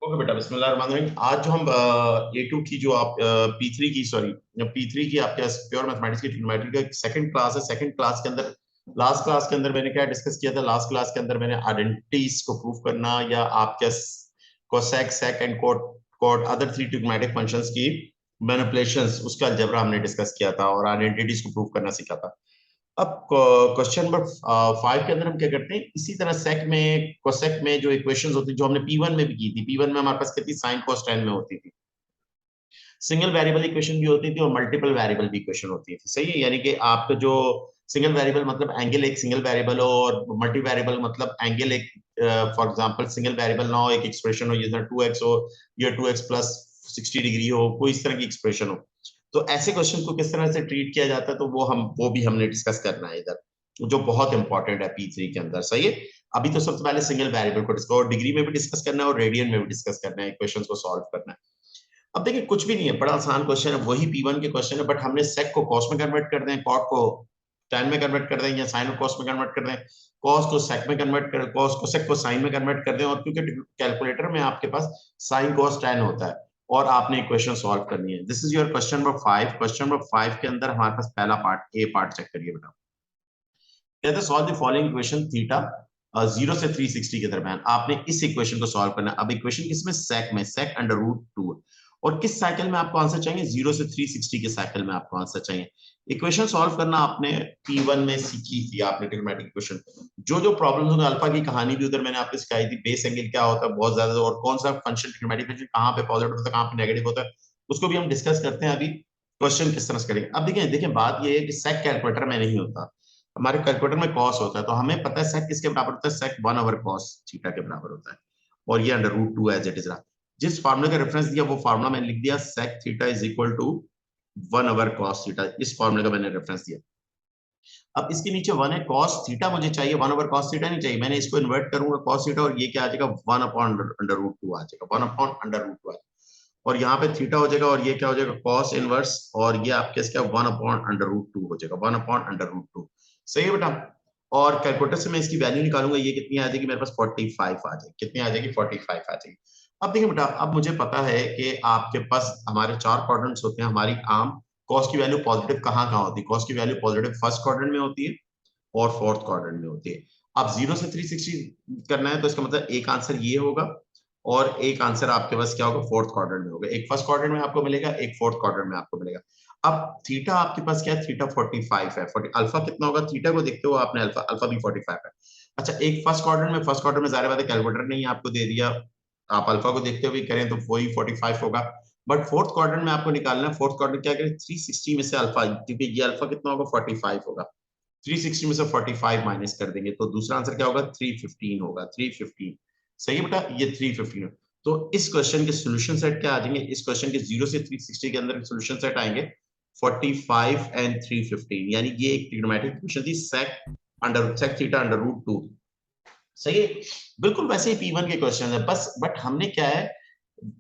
Okay बेटा, बिस्मिल्लाहिर्रहमानिर्रहीम। आज जो हम A2 की जो आप P3 की, सॉरी, P3 की आपके प्योर मैथमेटिक्स की ट्रिग्नोमेट्री का सेकंड क्लास है। सेकंड क्लास के अंदर, लास्ट क्लास के अंदर मैंने क्या डिस्कस किया था? लास्ट क्लास के अंदर मैंने आइडेंटिटीज को प्रूव करना या आपके cosec, sec and cot cot other three trigonometric functions की मैनिपुलेशंस, उसका अलजेब्रा हमने डिस्कस किया था और आइडेंटिटीज को प्रूव करना सीखा था। अब क्वेश्चन नंबर 5 के अंदर हम क्या करते हैं, इसी तरह सेक में, कोसेक में जो इक्वेशंस होती है जो हमने P1 में भी की थी, P1 में हमारे पास कितनी साइन कोस टेन में होती थी, सिंगल वेरिएबल इक्वेशन भी होती थी और मल्टीपल वेरिएबल भी इक्वेशन होती थी। सही है, यानी कि आपका जो सिंगल वेरिएबल मतलब एंगल एक सिंगल वेरिएबल हो, और मल्टी वेरिएबल मतलब एंगल एक, फॉर एग्जांपल सिंगल वेरिएबल ना हो, एक एक्सप्रेशन हो जैसे 2x हो या 2x प्लस 60 डिग्री हो, कोई इस तरह की एक्सप्रेशन हो। तो ऐसे क्वेश्चन को किस तरह से ट्रीट किया जाता है, तो वो भी हमने डिस्कस करना है इधर, जो बहुत इंपॉर्टेंट है P3 के अंदर। सही है, अभी तो सबसे पहले सिंगल वेरिएबल को डिस्कस, और डिग्री में भी डिस्कस करना है और रेडियन में भी डिस्कस करना है, इक्वेशन को सॉल्व करना है। अब देखिए, कुछ भी नहीं है, बड़ा आसान क्वेश्चन है, वही P1 के क्वेश्चन है, बट हमने सेक को कॉस में कन्वर्ट कर दें, कॉट को tan में कन्वर्ट कर दें, या साइन को कॉस में कन्वर्ट कर दें, कॉस को सेक में कन्वर्ट कर, कॉस को सेक को साइन में कन्वर्ट कर दें, और क्योंकि कैलकुलेटर में आपके पास साइन कॉस tan होता है और आपने इक्वेशन सॉल्व करनी है। This is your question number 5। Question number 5 के अंदर हमारे पास पहला पार्ट, ए पार्ट चेक करिए बेटा। कहते हैं solve the following equation theta 0 से 360 के दरमियान। आपने इस इक्वेशन को सॉल्व करना है। अब इक्वेशन किसमें? सेक में, सेक अंडर रूट 2। और किस साइकिल में आपको आंसर चाहिए? 0 से 360 के साइकिल में आपको आंसर चाहिए। इक्वेशन सॉल्व करना आपने P1 में सीखी थी आपने, ट्रिग्नोमेट्रिक इक्वेशन। जो जो प्रॉब्लम्स होंगे, अल्फा की कहानी भी उधर मैंने आपको सिखाई थी, बेस एंगल क्या होता है बहुत ज्यादा, और कौन सा फंक्शन ट्रिग्नोमेट्रिक फंक्शन कहाँ पे पॉजिटिव होता है, कहाँ पे नेगेटिव होता है, उसको भी हम डिस्कस करते हैं। अभी क्वेश्चन किस तरह से करेंगे। अब देखिए देखिए, बात ये है कि सेक कैलकुलेटर में नहीं होता, हमारे कैलकुलेटर में कॉस होता है। तो हमें पता है सेक किसके बराबर होता है? सेक 1 ओवर कॉस थीटा के बराबर होता है, और ये under root 2 as it is रहा। जिस फार्मूले का रेफरेंस दिया वो फार्मूला मैंने लिख दिया, sec theta is equal to 1 over cos theta, इस फार्मूले का मैंने रेफरेंस दिया। अब इसके नीचे 1 है, कॉस थीटा मुझे चाहिए, 1 ओवर कॉस थीटा नहीं चाहिए। मैंने इसको इन्वर्ट करूंगा कॉस थीटा, और ये क्या आ जाएगा? 1 अपॉन अंडर रूट 2 आ जाएगा, 1 अपॉन अंडर रूट 2 आ जाएगा। और यहाँ पे थीटा हो जाएगा, और ये क्या हो जाएगा? कॉस इनवर्स, और ये आपके इसका 1 अपॉन अंडर रूट 2 हो जाएगा, 1 अपॉन अंडर रूट 2। सही है बेटा। और कैलकुलेटर से मैं इसकी वैल्यू निकालूंगा, ये कितनी आ जाएगी मेरे पास? 45 आ जाएगी। कितनी आ जाएगी? 45 आ जाएगी। अब देखिए बेटा, अब मुझे पता है कि आपके पास हमारे 4 क्वाड्रेंट्स होते हैं। हमारी आम कॉस की वैल्यू पॉजिटिव कहाँ कहाँ होती है? कॉस की वैल्यू पॉजिटिव फर्स्ट क्वाड्रेंट में होती है और फोर्थ क्वाड्रेंट में होती है। अब 0 से 360 करना है, तो इसका मतलब एक आंसर ये होगा, और एक आंसर आपके पास क्या होगा? फोर्थ क्वाड्रेंट में होगा। एक फर्स्ट क्वाड्रेंट में आपको मिलेगा, एक फोर्थ क्वाड्रेंट में आपको मिलेगा। अब थीटा आपके पास क्या है? थीटा 45 है। 40 अल्फा कितना होगा? थीटा को देखते हो आपने, अल्फा अल्फा भी 45 है। अच्छा, एक फर्स्ट क्वाड्रेंट में जाहिर बात है कैलकुलेटर ने ही आपको दे दिया, आप अल्फा को देखते हुए करें तो वही 45 होगा। बट फोर्थ क्वाड्रेंट में आपको निकालना है। फोर्थ क्वाड्रेंट क्या करें? 360 में से अल्फा, क्योंकि ये अल्फा कितना होगा? 45 होगा। 360 में से 45 माइनस कर देंगे तो दूसरा आंसर क्या होगा? 315 होगा। 315 सही है बेटा, ये 315। तो इस क्वेश्चन के सॉल्यूशन सेट क्या आ जाएंगे? इस क्वेश्चन के 0 से 360 के अंदर सॉल्यूशन सेट आएंगे 45 एंड 315, यानी ये एक ट्रिग्नोमेट्रिक इक्वेशन थी, सेक थीटा अंडर रूट 2। सही है, बिल्कुल वैसे ही P1 के क्वेश्चन है, बस बट हमने क्या है,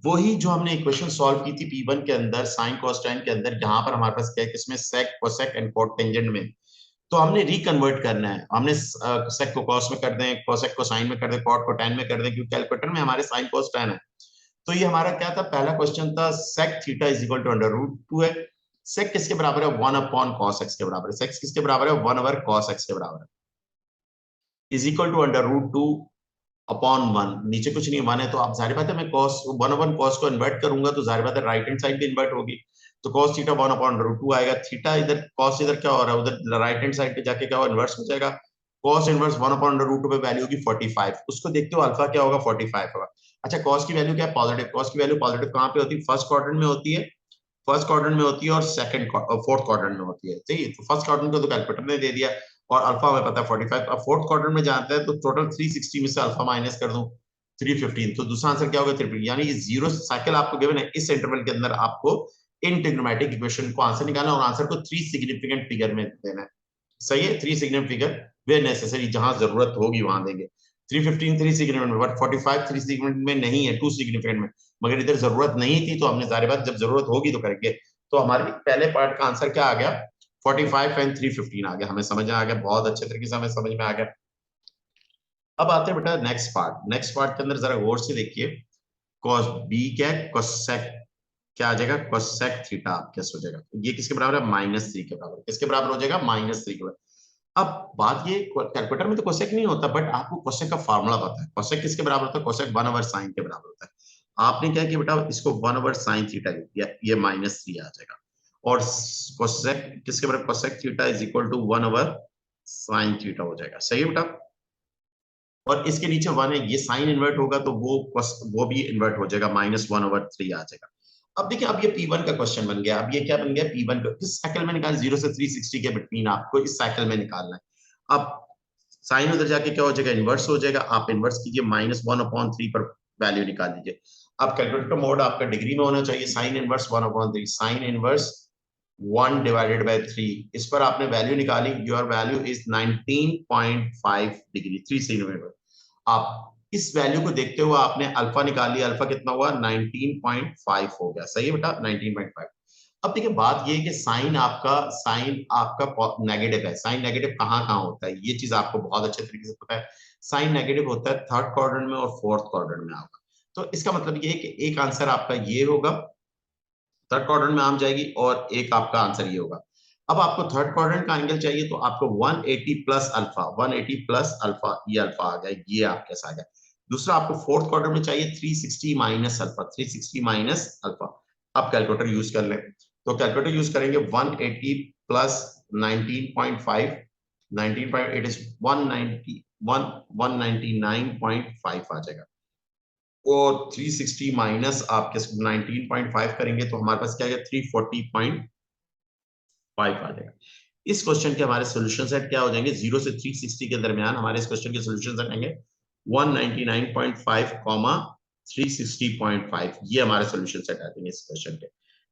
वही जो हमने इक्वेशन सॉल्व की थी P1 के अंदर, साइन कॉस टेन के अंदर, जहां पर हमारे पास क्या है, इसमें sec cosec and cot tangent में, तो हमने रिकन्वर्ट करना है। हमने सेक को कॉस में कर दें, कोसेक को साइन में कर दें, कॉट को टेन में कर दें, क्योंकि कैलकुलेटर में हमारे साइन कॉस टेन है। तो ये हमारा क्या था? पहला क्वेश्चन था sec theta is equal to under root 2 है। सेक किसके बराबर है? 1 अपॉन कॉस एक्स के बराबर है। सेक किसके बराबर है? 1 ओवर कॉस एक्स के बराबर है, is equal to under root 2 upon 1। नीचे कुछ नहीं, 1 है, तो आप जाहिर बात है मैं कॉस 1 अपन कॉस को इन्वर्ट करूंगा तो जाहिर बात है राइट हैंड साइड भी इन्वर्ट होगी, तो कॉस थीटा 1 अपॉन रूट 2 आएगा। थीटा इधर कॉस इधर क्या हो रहा है? उधर राइट हैंड साइड पे जाके क्या हो? इन्वर्स हो जाएगा। कॉस इनवर्स 1 अपॉन रूट 2 पे वैल्यू होगी 45। उसको देखते हो अल्फा क्या होगा? 45 होगा। अच्छा, कॉस की वैल्यू क्या है? पॉजिटिव। कॉस की वैल्यू पॉजिटिव कहाँ पे होती है? फर्स्ट क्वाड्रेंट में होती है, फर्स्ट क्वाड्रेंट में होती है, और सेकंड फोर्थ क्वाड्रेंट में होती है। सही, तो फर्स्ट क्वाड्रेंट को तो कैलकुलेटर ने दे दिया, और अल्फा हमें पता है 45। अब फोर्थ क्वाड्रेंट में जाता है तो टोटल 360 में से अल्फा माइनस कर दूं 315, तो दूसरा आंसर क्या होगा? 315। यानी ये जीरो साइकिल आपको गिवन है, इस इंटरवल के अंदर आपको इन ट्रिग्नोमेट्रिक इक्वेशन को आंसर निकालना, और आंसर को 3 सिग्निफिकेंट फिगर में देना है। सही है, 3 सिग्निफिकेंट फिगर वे नेसेसरी, जहां जरूरत होगी वहां देंगे। 315 3 सिग्निफिकेंट में, बट 45 3 सिग्निफिकेंट में नहीं है, 2 सिग्निफिकेंट में। मगर इधर जरूरत नहीं थी, तो हमने जाहिर बात जब जरूरत होगी तो करेंगे। तो हमारे पहले पार्ट का आंसर क्या आ गया? 45 एंड 315 आ गया। हमें समझ आ गया, बहुत अच्छे तरीके से हमें समझ में आ गया। अब आते हैं बेटा नेक्स्ट पार्ट। नेक्स्ट पार्ट के अंदर जरा गौर से देखिए। कॉस बी क्या है, कोसेक क्या आ जाएगा, कोसेक थीटा आपके हो जाएगा। ये किसके बराबर है, -3 के बराबर। किसके बराबर हो जाएगा, -3 के बराबर। अब बात ये, कैलकुलेटर में तो कोसेक नहीं होता, बट आपको कोसेक का फार्मूला पता है। कोसेक किसके बराबर होता है, कोसेक 1/sin के बराबर होता है। आपने क्या किया बेटा, इसको 1/sin थीटा लिख दिया, ये -3 आ जाएगा। और कोसेक किसके बराबर, cosec theta is equal to 1/sin theta हो जाएगा। सही है बेटा। और इसके नीचे 1 है, ये साइन इन्वर्ट होगा तो वो भी इन्वर्ट हो जाएगा, -1/3 आ जाएगा। अब देखिए, अब ये P1 का क्वेश्चन बन गया। अब ये क्या बन गया, P1 का किस साइकिल में निकाल, 0 से 360 के बिटवीन आपको इस साइकिल में निकालना है। अब साइन उधर जाके क्या हो जाएगा, इनवर्स हो जाएगा। आप इनवर्स कीजिए, -1/3 पर वैल्यू निकाल लीजिए। अब कैलकुलेटर मोड आपका डिग्री में होना चाहिए। Sine inverse 1/3, sine inverse 1/3। इस पर आपने वैल्यू निकाली, your value is 19.5 degree, 3 centimetre. आप इस वैल्यू को देखते हुए आपने अल्फा निकाल लिया। अल्फा कितना हुआ, 19.5 हो गया। सही है बेटा, 19.5। अब देखिए, बात ये है कि साइन आपका नेगेटिव है। साइन नेगेटिव कहाँ कहाँ होता है, ये चीज आपको बहुत अच्छे तरीके से पता है। साइन नेगेटिव होता है थर्ड क्वाड्रेंट में और फोर्थ क्वाड्रेंट में होगा। तो इसका मतलब ये है कि एक आंसर आपका ये होगा, थर्ड क्वाड्रेंट में आम जाएगी, और एक आपका आंसर ये होगा। अब आपको थर्ड क्वाड्रेंट का एंगल चाहिए, तो आपको 180 प्लस अल्फा, 180 प्लस अल्फा, ये अल्फा आ गया, ये आपके साथ आ गया। दूसरा आपको फोर्थ क्वाड्रेंट में चाहिए 360 माइनस अल्फा, 360 माइनस अल्फा। अब कैलकुलेटर यूज कर ले, तो कैलकुलेटर यूज करेंगे, 180 प्लस 19.5, 19.8 इज 190, 199.5 आ जाएगा। और 360 माइनस आपके 19.5 करेंगे तो हमारे पास क्या है, 340.5 आ जाएगा। इस क्वेश्चन के हमारे सॉल्यूशन सेट क्या हो जाएंगे, 0 से 360 के दरमियान हमारे इस क्वेश्चन के सॉल्यूशन सेट आएंगे 199.5 कॉमा 360.5। ये हमारे सॉल्यूशन सेट आ जाएंगे इस क्वेश्चन के।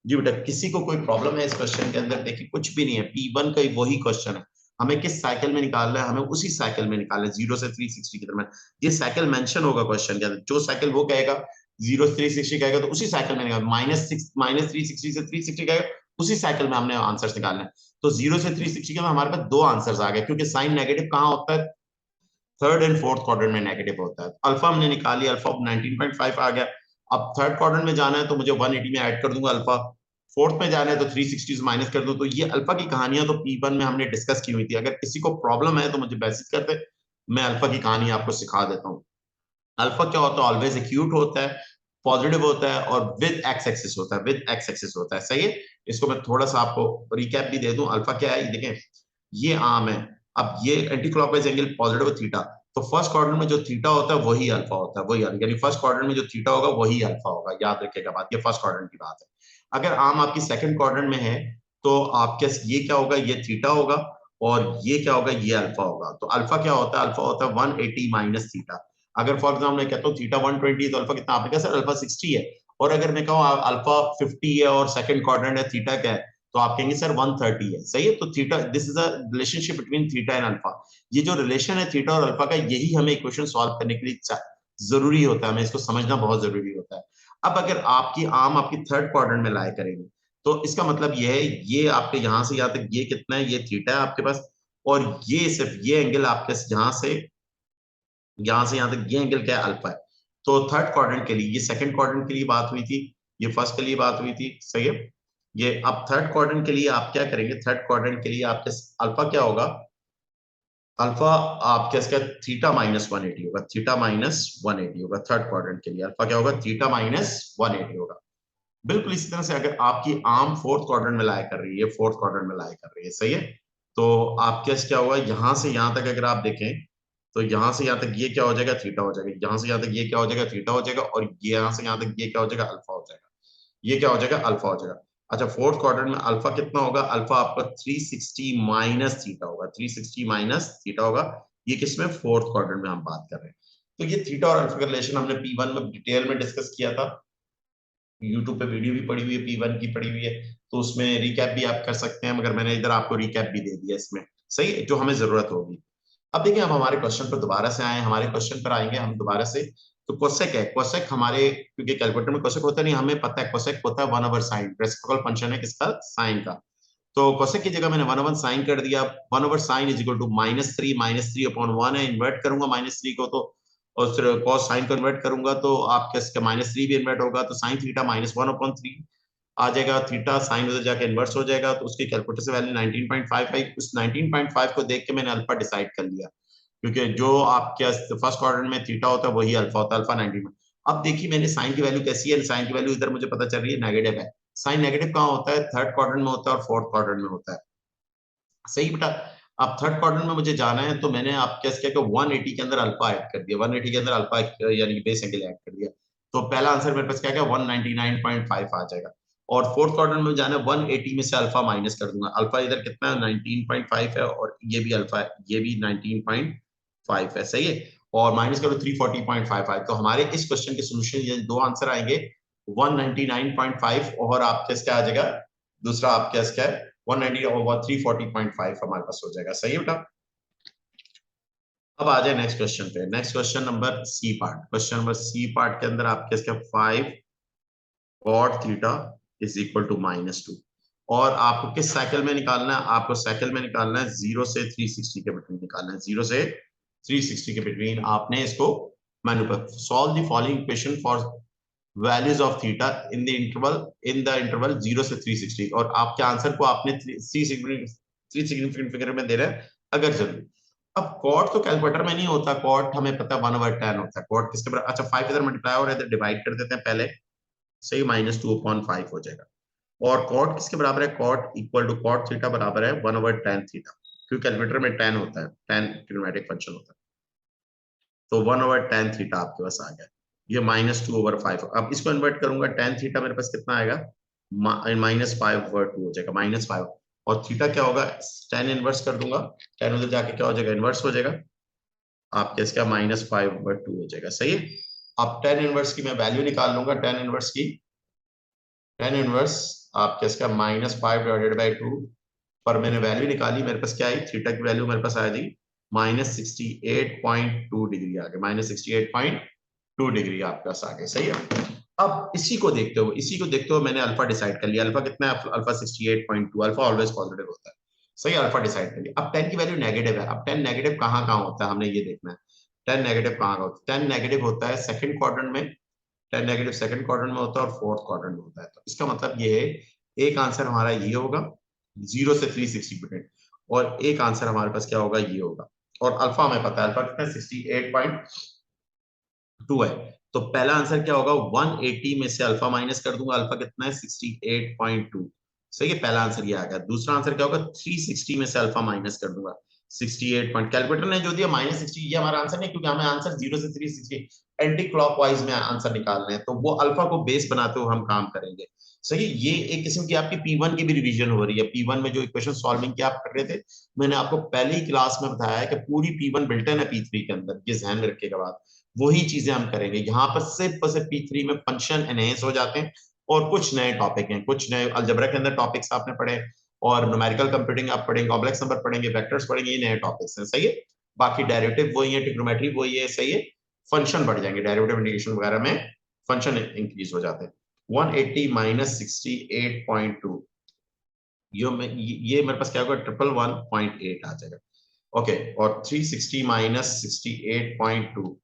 जी बेटा, किसी को कोई प्रॉब्लम है इस क्वेश्चन के अंदर, देखिए कुछ भी नहीं है, P1 का वही क्वेश्चन है। हमें किस साइकिल में निकालना है, हमें उसी साइकिल में निकालना है, 0 से 360 के दरमियान। ये साइकिल मेंशन होगा क्वेश्चन के अंदर, जो साइकिल वो कहेगा 0 से 360 कहेगा तो उसी साइकिल में निकालना, -360 से 360 कहेगा उसी साइकिल में हमने आंसर्स निकालना है। तो 0 से 360 के में हमारे पास दो आंसर्स आ गए, क्योंकि साइन नेगेटिव कहाँ होता है, थर्ड एंड फोर्थ क्वाड्रेंट में नेगेटिव होता है। अल्फा हमने निकाली, अल्फा 19.5 आ गया। अब थर्ड क्वाड्रेंट में जाना है तो मुझे 180 में ऐड कर दूंगा अल्फा, फोर्थ में जाना है तो 360 से माइनस कर दूं। तो ये अल्फा की कहानियां तो P1 में हमने डिस्कस की हुई थी। अगर किसी को प्रॉब्लम है तो मुझे मैसेज करते, मैं अल्फा की कहानी आपको सिखा देता हूँ। अल्फा क्या होता है, ऑलवेज एक्यूट होता है, पॉजिटिव होता है, और विद एक्स एक्सिस होता है, विद एक्स एक्सिस होता है। सही है। इसको मैं थोड़ा सा आपको रिकैप भी दे दूं। अल्फा क्या है, देखें, ये आम है। अब ये anti clockwise angle positive theta, तो फर्स्ट क्वाड्रेंट में जो थीटा होता है वही अल्फा होता है, वही यानी फर्स्ट क्वाड्रेंट में जो थीटा होगा वही अल्फा होगा। याद रखिएगा बात, ये फर्स्ट क्वाड्रेंट की बात है। अगर आम आपकी सेकंड क्वाड्रेंट में है तो आपके ये क्या होगा, ये थीटा होगा, और ये क्या होगा, ये अल्फा होगा। तो अल्फा क्या होता है, अल्फा होता है 180 माइनस थीटा। अगर फॉर एग्जाम्पल मैं कहता हूँ थीटा 120 तो अल्फा कितना, आपने कहा सर अल्फा 60 है। और अगर मैं कहूँ अल्फा 50 है और सेकंड क्वाड्रेंट है, थीटा क्या है, तो आप कहेंगे सर 130 है। सही है। तो theta, this is a relationship between theta and alpha. ये जो रिलेशन है थीटा और अल्फा का, यही हमें इक्वेशन सॉल्व करने के लिए जरूरी होता है, हमें इसको समझना बहुत जरूरी होता है। अब अगर आपकी थर्ड क्वाड्रेंट में लाए करेंगे, तो इसका मतलब ये है, ये आपके यहां से यहां तक ये कितना है, ये थीटा है आपके पास, और ये सिर्फ ये एंगल आपके यहां से यहां तक ये एंगल क्या है, अल्फा है। तो थर्ड क्वाड्रेंट के लिए, ये सेकंड क्वाड्रेंट के लिए बात हुई थी, ये फर्स्ट के लिए बात हुई थी। सही है। ये अब थर्ड क्वाड्रेंट के लिए आप क्या करेंगे, थर्ड क्वाड्रेंट के लिए आपके अल्फा क्या होगा, अल्फा आपके इसका थीटा -180 होगा, थीटा -180 होगा थर्ड क्वाड्रेंट के लिए। अल्फा क्या होगा, थीटा -180 होगा। बिल्कुल इसी तरह से अगर आपकी आर्म फोर्थ क्वाड्रेंट में लाया कर रही है, फोर्थ क्वाड्रेंट में लाया कर रही है, सही है, तो आपके क्या होगा, यहां से यहां तक अगर आप देखें, तो यहां से यहां तक ये क्या हो जाएगा, थीटा हो जाएगा। यहां से यहां तक ये क्या हो जाएगा, थीटा हो जाएगा। और ये यहां से यहां तक ये क्या हो जाएगा, अल्फा हो जाएगा। ये क्या हो जाएगा, अल्फा हो जाएगा। अच्छा, फोर्थ क्वाड्रेंट में अल्फा कितना होगा, अल्फा आपका 360 माइनस थीटा होगा, 360 माइनस थीटा होगा। ये किसमें, फोर्थ क्वाड्रेंट में हम बात कर रहे हैं। तो ये थीटा और अल्फा का रिलेशन हमने P1 में डिटेल में डिस्कस किया था। यूट्यूब पे वीडियो भी पड़ी हुई है, P1 की पड़ी हुई है, तो उसमें रिकैप भी आप कर सकते हैं, मगर मैंने इधर आपको रिकैप भी दे दिया इसमें। सही है, जो हमें जरूरत होगी। अब देखिए, हम हमारे क्वेश्चन पर दोबारा से आए, हमारे क्वेश्चन पर आएंगे हम दोबारा से। तो कोसेक है, कोसेक हमारे, क्योंकि कैलकुलेटर में कोसेक होता नहीं, हमें पता है कोसेक होता है 1/sin, रेसिप्रोकल फंक्शन है किसका, साइन का। तो कोसेक की जगह मैंने 1/sin कर दिया। 1/sin is equal to -3, -3 upon 1 है, इन्वर्ट करूंगा -3 को, तो और कॉस साइन कन्वर्ट करूंगा तो आपके इसका -3 भी इन्वर्ट होगा, तो साइन थीटा -1/3 आ जाएगा। थीटा साइन उधर जाके इन्वर्स हो जाएगा, तो उसकी कैलकुलेटर से वैल्यू 19.55। उस 19.5 को देख के मैंने अल्फा डिसाइड कर लिया, क्योंकि जो आपके फर्स्ट क्वाड्रेंट में थीटा होता है वही अल्फा होता है, अल्फा 19। अब देखिए मैंने साइन की वैल्यू कैसी है, साइन की वैल्यू इधर मुझे पता चल रही है नेगेटिव है। साइन नेगेटिव कहाँ होता है, थर्ड क्वाड्रेंट में होता है और फोर्थ क्वाड्रेंट में होता है। सही बेटा। अब थर्ड क्वाड्रेंट में मुझे जाना है, तो मैंने आपके क्या 180 के अंदर अल्फा ऐड कर दिया, 180 के अंदर अल्फा यानी बेस एंगल ऐड कर दिया। तो पहला आंसर मेरे पास क्या क्या 199.5 आ जाएगा। और फोर्थ क्वाड्रेंट में जाना है, 180 में से अल्फा माइनस कर दूंगा। अल्फा इधर कितना है 19.5 है, और ये भी अल्फा है, ये भी 19.5 है। सही है। और माइनस करो 340.55। तो हमारे इस क्वेश्चन के सोल्यूशन ये दो आंसर आएंगे, 199.5 और आपके क्या आ जाएगा, दूसरा आपके क्या है 190 और 340.5 हमारे पास हो जाएगा। सही है बेटा। अब आ जाए नेक्स्ट क्वेश्चन पे। Next question number C part. Question number C part के अंदर आपके इसका 5 cot theta is equal to -2। और आपको किस साइकिल में निकालना है, आपको साइकिल में निकालना है 0 से 360 के बिटवीन निकालना है, 0 से 360 के बिटवीन आपने इसको manipulate. Solve the following equation for values of theta in the interval 0 से 360। और आपके आंसर को आपने 3 सिग्निफिकेंट फिगर में दे रहा है अगर जरूरी। अब कॉट तो कैलकुलेटर में नहीं होता, कॉट हमें पता है 1/10 होता है। कॉट किसके बराबर, अच्छा 5 इधर मल्टीप्लाई हो रहा है, इधर डिवाइड कर देते हैं पहले। सही, -2/5 हो जाएगा। और कॉट किसके बराबर है, cot equal to cot theta बराबर है 1/10 थीटा, क्योंकि कैलकुलेटर में 10 होता है, 10 ट्रिग्नोमेट्रिक फंक्शन होता है। तो 1/10 थीटा आपके पास आ गया। ये -2/5। अब इसको इन्वर्ट करूंगा, टेन थीटा मेरे पास कितना आएगा, -5/2 हो जाएगा, -5। और थीटा क्या होगा, टेन इनवर्स कर दूंगा, टेन उधर जाके क्या हो जाएगा, इनवर्स हो जाएगा आपके इसका -5/2 हो जाएगा। सही है। अब टेन इनवर्स की मैं वैल्यू निकाल लूंगा, टेन इनवर्स की, टेन इनवर्स आपके इसका -5/2 पर मैंने वैल्यू निकाली, मेरे पास क्या आई, थीटा की वैल्यू मेरे पास आ गई -68.2 डिग्री आ गई, -68.2 डिग्री आपके पास आ गए। सही है। अब इसी को देखते हुए मैंने अल्फा डिसाइड कर लिया। अल्फा कितना है, अल्फा 68.2, अल्फा ऑलवेज पॉजिटिव होता है। सही, अल्फा डिसाइड कर लिया। अब टेन की वैल्यू नेगेटिव है। अब टेन नेगेटिव कहाँ कहाँ होता है हमने ये देखना है। टेन नेगेटिव कहाँ का होता है, टेन नेगेटिव होता है सेकंड क्वाड्रेंट में, टेन नेगेटिव सेकंड क्वाड्रेंट में होता है और फोर्थ क्वाड्रेंट में होता है। तो इसका मतलब ये है, एक आंसर हमारा ये होगा 0 से 360 और एक आंसर हमारे पास क्या होगा, ये होगा। और अल्फा हमें पता है, अल्फा कितना है 68.2 है। तो पहला आंसर क्या होगा, 180 में से अल्फा माइनस कर दूंगा, अल्फा कितना है 68.2। सही है, पहला आंसर ये आ गया। दूसरा आंसर क्या होगा, 360 में से अल्फा माइनस कर दूंगा 68 पॉइंट। कैलकुलेटर ने जो दिया -60, ये हमारा आंसर नहीं, क्योंकि हमें आंसर 0 से 360 एंटी क्लॉकवाइज में आंसर निकालने हैं, तो वो अल्फा को बेस बनाते हुए हम काम करेंगे। सही, ये एक किस्म की आपकी P1 की भी रिवीजन हो रही है। P1 में जो इक्वेशन सॉल्विंग की आप कर रहे थे, मैंने आपको पहली क्लास में बताया है कि पूरी P1 बिल्टन है P3 के अंदर, ये ध्यान में रखिएगा बात। वही चीजें हम करेंगे यहाँ पर, सिर्फ P3 में फंक्शन एनहेंस हो जाते हैं और कुछ नए टॉपिक हैं, कुछ नए अलजेब्रा के अंदर टॉपिक्स आपने पढ़े, और न्यूमेरिकल कंप्यूटिंग आप पढ़ेंगे, कॉम्प्लेक्स नंबर पढ़ेंगे, वेक्टर्स पढ़ेंगे, ये नए टॉपिक्स हैं। सही है। बाकी डेरिवेटिव वही है, ट्रिग्नोमेट्री वही है। सही है। फंक्शन बढ़ जाएंगे, डेरिवेटिव इंटीग्रेशन वगैरह में फंक्शन इंक्रीज हो जाते हैं। 180 -68.2, ये मेरे पास क्या होगा, 111.8 आ जाएगा। ओके, और 360 -68.2,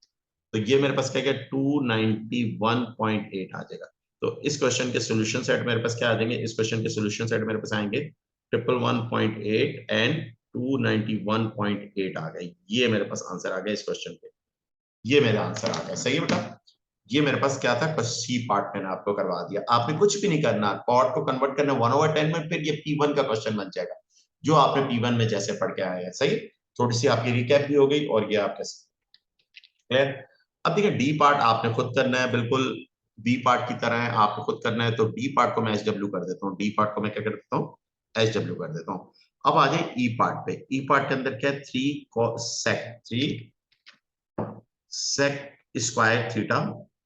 तो ये मेरे पास क्या गया 291.8 आ जाएगा। तो इस क्वेश्चन के सॉल्यूशन सेट मेरे पास क्या आ जाएंगे, इस क्वेश्चन के सॉल्यूशन सेट मेरे पास आएंगे 111.8 एंड 291.8 आ गए। ये मेरे पास आंसर आ गया इस क्वेश्चन पे, ये मेरा आंसर आ गया। सही है बेटा। ये मेरे पास क्या था, सी पार्ट मैंने आपको करवा दिया। आपने कुछ भी नहीं करना, कॉट को कन्वर्ट करना 1/10 में, फिर ये P1 का क्वेश्चन बन जाएगा जो आपने P1 में जैसे पढ़ के आए हैं। सही, थोड़ी सी आपकी रिकैप भी हो गई और ये आपके क्लियर। अब देखिए डी पार्ट आपने खुद करना है, बिल्कुल बी पार्ट की तरह है, आपको खुद करना है। तो डी पार्ट को मैं SW कर देता हूँ, डी पार्ट को मैं क्या कर देता हूँ, SW कर देता हूँ। अब आ जाए ई पार्ट पे। ई पार्ट के अंदर क्या है, 3 sec square theta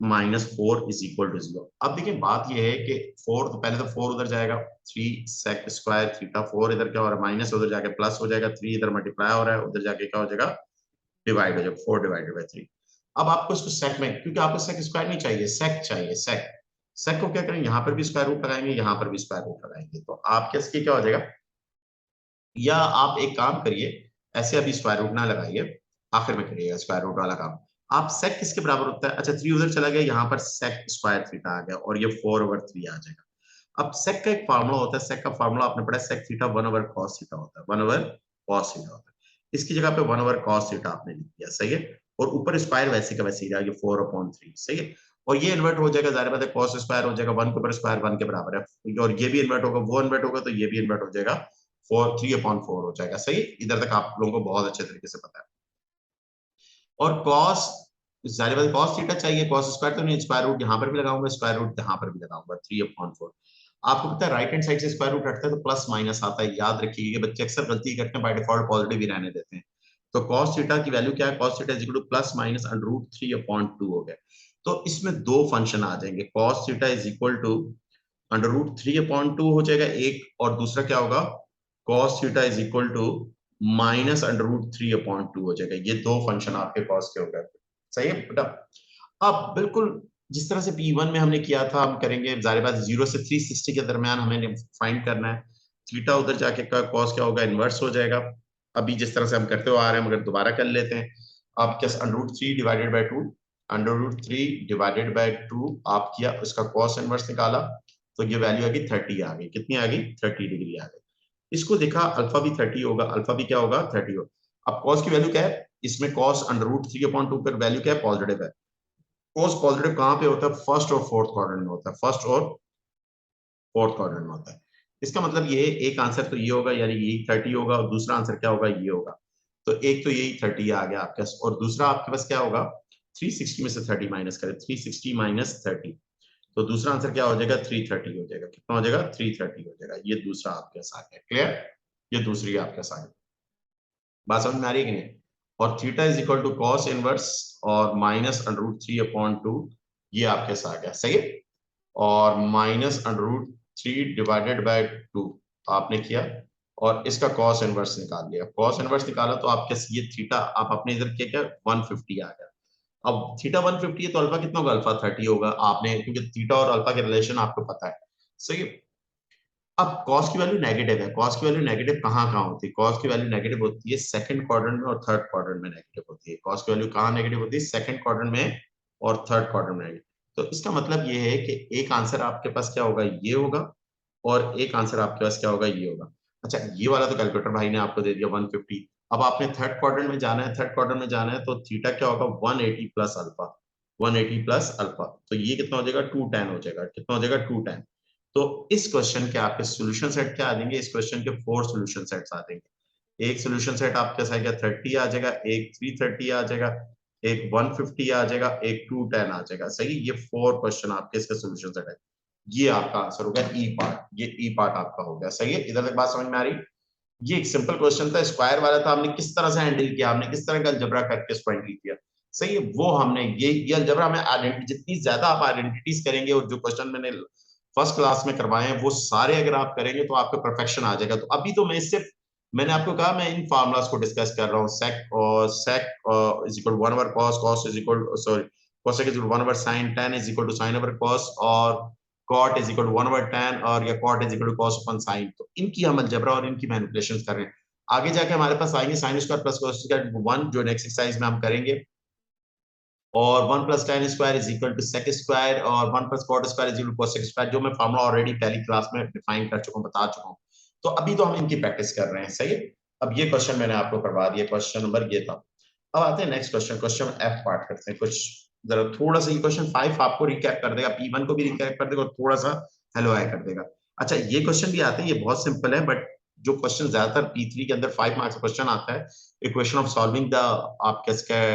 -4 is equal to 0। अब देखिए बात ये है कि 4, तो पहले तो 4 उधर जाएगा, 3 sec स्क्वायर थीटा, 4 इधर क्या हो रहा है माइनस, उधर जाके प्लस हो जाएगा, 3 इधर मल्टीप्लाई हो रहा है, उधर जाके क्या हो जाएगा डिवाइड हो जाएगा, 4/3। अब आपको इसको सेक में, क्योंकि आपको सेक स्क्वायर नहीं चाहिए, सेक चाहिए, सेक। सेक को क्या करेंगे, यहाँ पर भी स्क्वायर रूट लगाएंगे, यहाँ पर भी स्क्वायर रूट लगाएंगे, तो आपके इसके क्या हो जाएगा, या आप एक काम करिए, ऐसे अभी स्क्वायर रूट ना लगाइए, आखिर में करिएगा स्क्वायर रूट वाला काम। आप सेक किसके बराबर होता है, अच्छा 3 उधर चला गया, यहाँ पर सेक स्क्वायर थीटा आ गया और ये 4/3 आ जाएगा। अब सेक का एक फार्मूला होता है, सेक का फार्मूला आपने पढ़ा है, सेक थीटा 1/cos थीटा होता है, 1/cos थीटा होता है। इसकी जगह पे 1/cos थीटा आपने लिख दिया, सही है, और ऊपर स्क्वायर वैसे का वैसे ही रहा, ये 4/3, सही है, और ये इन्वर्ट हो जाएगा, जाहिर बात है cos स्क्वायर हो जाएगा, 1 के ऊपर स्क्वायर 1 के बराबर है, और ये भी इन्वर्ट होगा, वो इन्वर्ट होगा, तो ये भी इन्वर्ट हो जाएगा, 3/4 हो जाएगा, सही, इधर तक आप लोगों को बहुत अच्छे तरीके से पता है। और cos, जाहिर बात cos थीटा चाहिए, cos स्क्वायर तो नहीं, स्क्वायर रूट यहाँ पर भी लगाऊंगा, स्क्वायर रूट यहाँ पर भी लगाऊंगा, 3/4। आपको पता है राइट हैंड साइड से स्क्वायर रूट हटता है तो प्लस माइनस आता है, याद रखिए, ये बच्चे अक्सर गलती करते हैं, बाय डिफॉल्ट पॉजिटिव ही रहने देते हैं। तो cos थीटा की वैल्यू क्या है, cos theta is equal two plus minus √3/2 हो गया। तो इसमें दो फंक्शन आ जाएंगे, cos theta is equal to √3/2 हो जाएगा एक, और दूसरा क्या होगा, cos theta is equal to -√3/2 हो जाएगा। ये दो फंक्शन आपके cos के हो गए, सही है बेटा। अब बिल्कुल जिस तरह से P1 में हमने किया था, हम करेंगे, जाहिर बात 0 से 360 के दरमियान हमें फाइंड करना है। थीटा उधर जाके का cos क्या होगा, इनवर्स हो जाएगा, अभी जिस तरह से हम करते हुए आ रहे हैं, मगर दोबारा कर लेते हैं। आप क्या √3 डिवाइडेड बाय 2, √3 डिवाइडेड बाय 2 आप किया, उसका cos इनवर्स निकाला, तो ये वैल्यू आ गई 30 आ गई, कितनी आ गई, 30 डिग्री आ गई। इसको देखा, अल्फा भी 30 होगा, अल्फा भी क्या होगा, 30 होगा। अब cos की वैल्यू क्या है, इसमें cos √3/2 पर वैल्यू क्या है, पॉजिटिव है। cos पॉजिटिव कहां पे होता है, फर्स्ट और फोर्थ क्वाड्रेंट में होता है, फर्स्ट और फोर्थ क्वाड्रेंट में होता है। इसका मतलब ये एक आंसर तो ये होगा, यानी यही 30 होगा, और दूसरा आंसर क्या होगा, ये होगा। तो एक तो यही 30 आ गया आपके पास, और दूसरा आपके पास क्या होगा, 360 में से 30 माइनस करें, 360 माइनस 30, तो दूसरा आंसर क्या हो जाएगा, 330 हो जाएगा, कितना हो जाएगा, 330 हो जाएगा। ये दूसरा आपके पास आ गया, क्लियर, ये दूसरी आपके पास आ गई, बात समझ में आ रही है कि नहीं। और theta is equal to cos inverse और -√3/2, ये आपके साथ आ गया, सही है, और -√3 डिवाइडेड बाय 2 आपने किया, और इसका कॉस इनवर्स निकाल लिया, कॉस इनवर्स निकाला तो आपके ये थीटा आप अपने इधर किया क्या, 150 आ गया। अब थीटा 150 है तो अल्फा कितना होगा, अल्फा 30 होगा, आपने क्योंकि थीटा और अल्फा के रिलेशन आपको पता है, सही है। अब cos की वैल्यू नेगेटिव है, cos की वैल्यू नेगेटिव कहाँ कहाँ होती है, cos की वैल्यू नेगेटिव होती है सेकंड क्वाड्रेंट में और थर्ड क्वाड्रेंट में नेगेटिव होती है, cos की वैल्यू कहाँ नेगेटिव होती है, सेकंड क्वाड्रेंट में और थर्ड क्वाड्रेंट में। तो इसका मतलब ये है कि एक आंसर आपके पास क्या होगा, ये होगा, और एक आंसर आपके पास क्या होगा, ये होगा। अच्छा ये वाला तो कैलकुलेटर भाई ने आपको दे दिया 150। अब आपने थर्ड क्वाड्रेंट में जाना है, थर्ड क्वाड्रेंट में जाना है, तो थीटा क्या होगा, 180 प्लस अल्फा, 180 प्लस अल्फा, तो ये कितना हो जाएगा, 210 हो जाएगा, कितना हो जाएगा, 210। तो इस क्वेश्चन के आपके सोल्यूशन सेट क्या आ जाएंगे, इस क्वेश्चन के 4 सोल्यूशन सेट्स आ जाएंगे। एक सोल्यूशन सेट आपके पास आएगा 30 आ जाएगा, एक 330 आ जाएगा, एक 150 आ जाएगा, एक 210 आ जाएगा, सही, ये 4 क्वेश्चन आपके इसके सोल्यूशन सेट है। ये आपका आंसर हो गया ई पार्ट, ये ई पार्ट आपका हो गया, सही है, इधर तक बात समझ में आ रही। ये एक सिंपल क्वेश्चन था, स्क्वायर वाला था, हमने किस तरह से हैंडल किया, हमने किस तरह का अलजेब्रा करके इसको हैंडल किया, सही है, वो हमने ये अलजेब्रा में आइडेंटिटी, जितनी ज्यादा आप आइडेंटिटीज करेंगे, और जो क्वेश्चन मैंने फर्स्ट क्लास में करवाए हैं वो सारे अगर आप करेंगे तो आपका परफेक्शन आ जाएगा। तो अभी तो मैं इससे, मैंने आपको कहा मैं इन फार्मूलाज को डिस्कस कर रहा हूँ, sec is equal 1/cos, cos is equal, sorry, cosec is equal 1/sin, tan is equal to sin/cos, और cot is equal to 1/tan, और या cot is equal to cos upon sin। तो इनकी हम अलजेब्रा और इनकी मैनिपुलेशंस कर रहे हैं। आगे जाके हमारे पास आएंगे sin square plus cos square 1, जो नेक्स्ट एक्सरसाइज में हम करेंगे, और 1 plus tan square is equal to sec square, और 1 plus cot square is equal to cosec square, जो मैं फार्मूला ऑलरेडी पहली क्लास में डिफाइन कर चुका हूं, बता चुका हूं। तो अभी तो हम इनकी प्रैक्टिस कर रहे हैं, सही है। अब ये क्वेश्चन मैंने आपको करवा दिया, क्वेश्चन नंबर ये था। अब आते हैं next question, question F part करते हैं कुछ, जरा थोड़ा सा, ये क्वेश्चन 5 आपको रिकैप कर देगा, P1 को भी रिकैप कर देगा, और थोड़ा सा हेलो हाय कर देगा। अच्छा ये क्वेश्चन भी आते हैं, ये बहुत सिंपल है, बट जो क्वेश्चन ज्यादातर P3 के अंदर 5 मार्क्स क्वेश्चन आता है, इक्वेशन ऑफ सॉल्विंग द आपका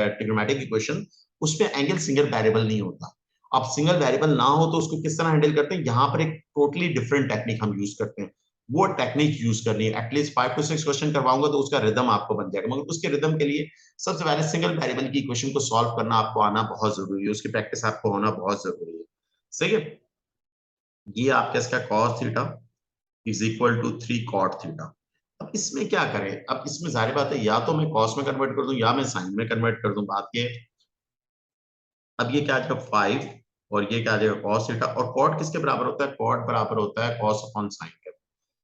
ट्रिग्नोमेट्रिक इक्वेशन, उसमें एंगल सिंगल वेरिएबल नहीं होता। अब सिंगल वेरिएबल ना हो तो उसको किस तरह हैंडल करते हैं, यहाँ पर एक टोटली डिफरेंट टेक्निक हम यूज करते हैं, वो टेक्निक यूज करनी है। एटलीस्ट 5 to 6 क्वेश्चन करवाऊंगा तो उसका रिदम आपको बन जाएगा, मगर उसके रिदम के लिए सबसे पहले सिंगल वेरिएबल की इक्वेशन को सॉल्व करना आपको आना बहुत जरूरी है, उसकी प्रैक्टिस आपको होना बहुत जरूरी है, सही है। ये आपका इसका cos theta is equal to 3 cot theta. अब इसमें क्या करें, अब इसमें जाहिर बात है, या तो मैं cos में कन्वर्ट कर दूं या मैं sin में कन्वर्ट कर दूं, बात ये। अब ये क्या आ जाएगा 5, और ये क्या आ जाएगा cos थीटा, और cot किसके बराबर होता है, cot बराबर होता है cos अपॉन sin के,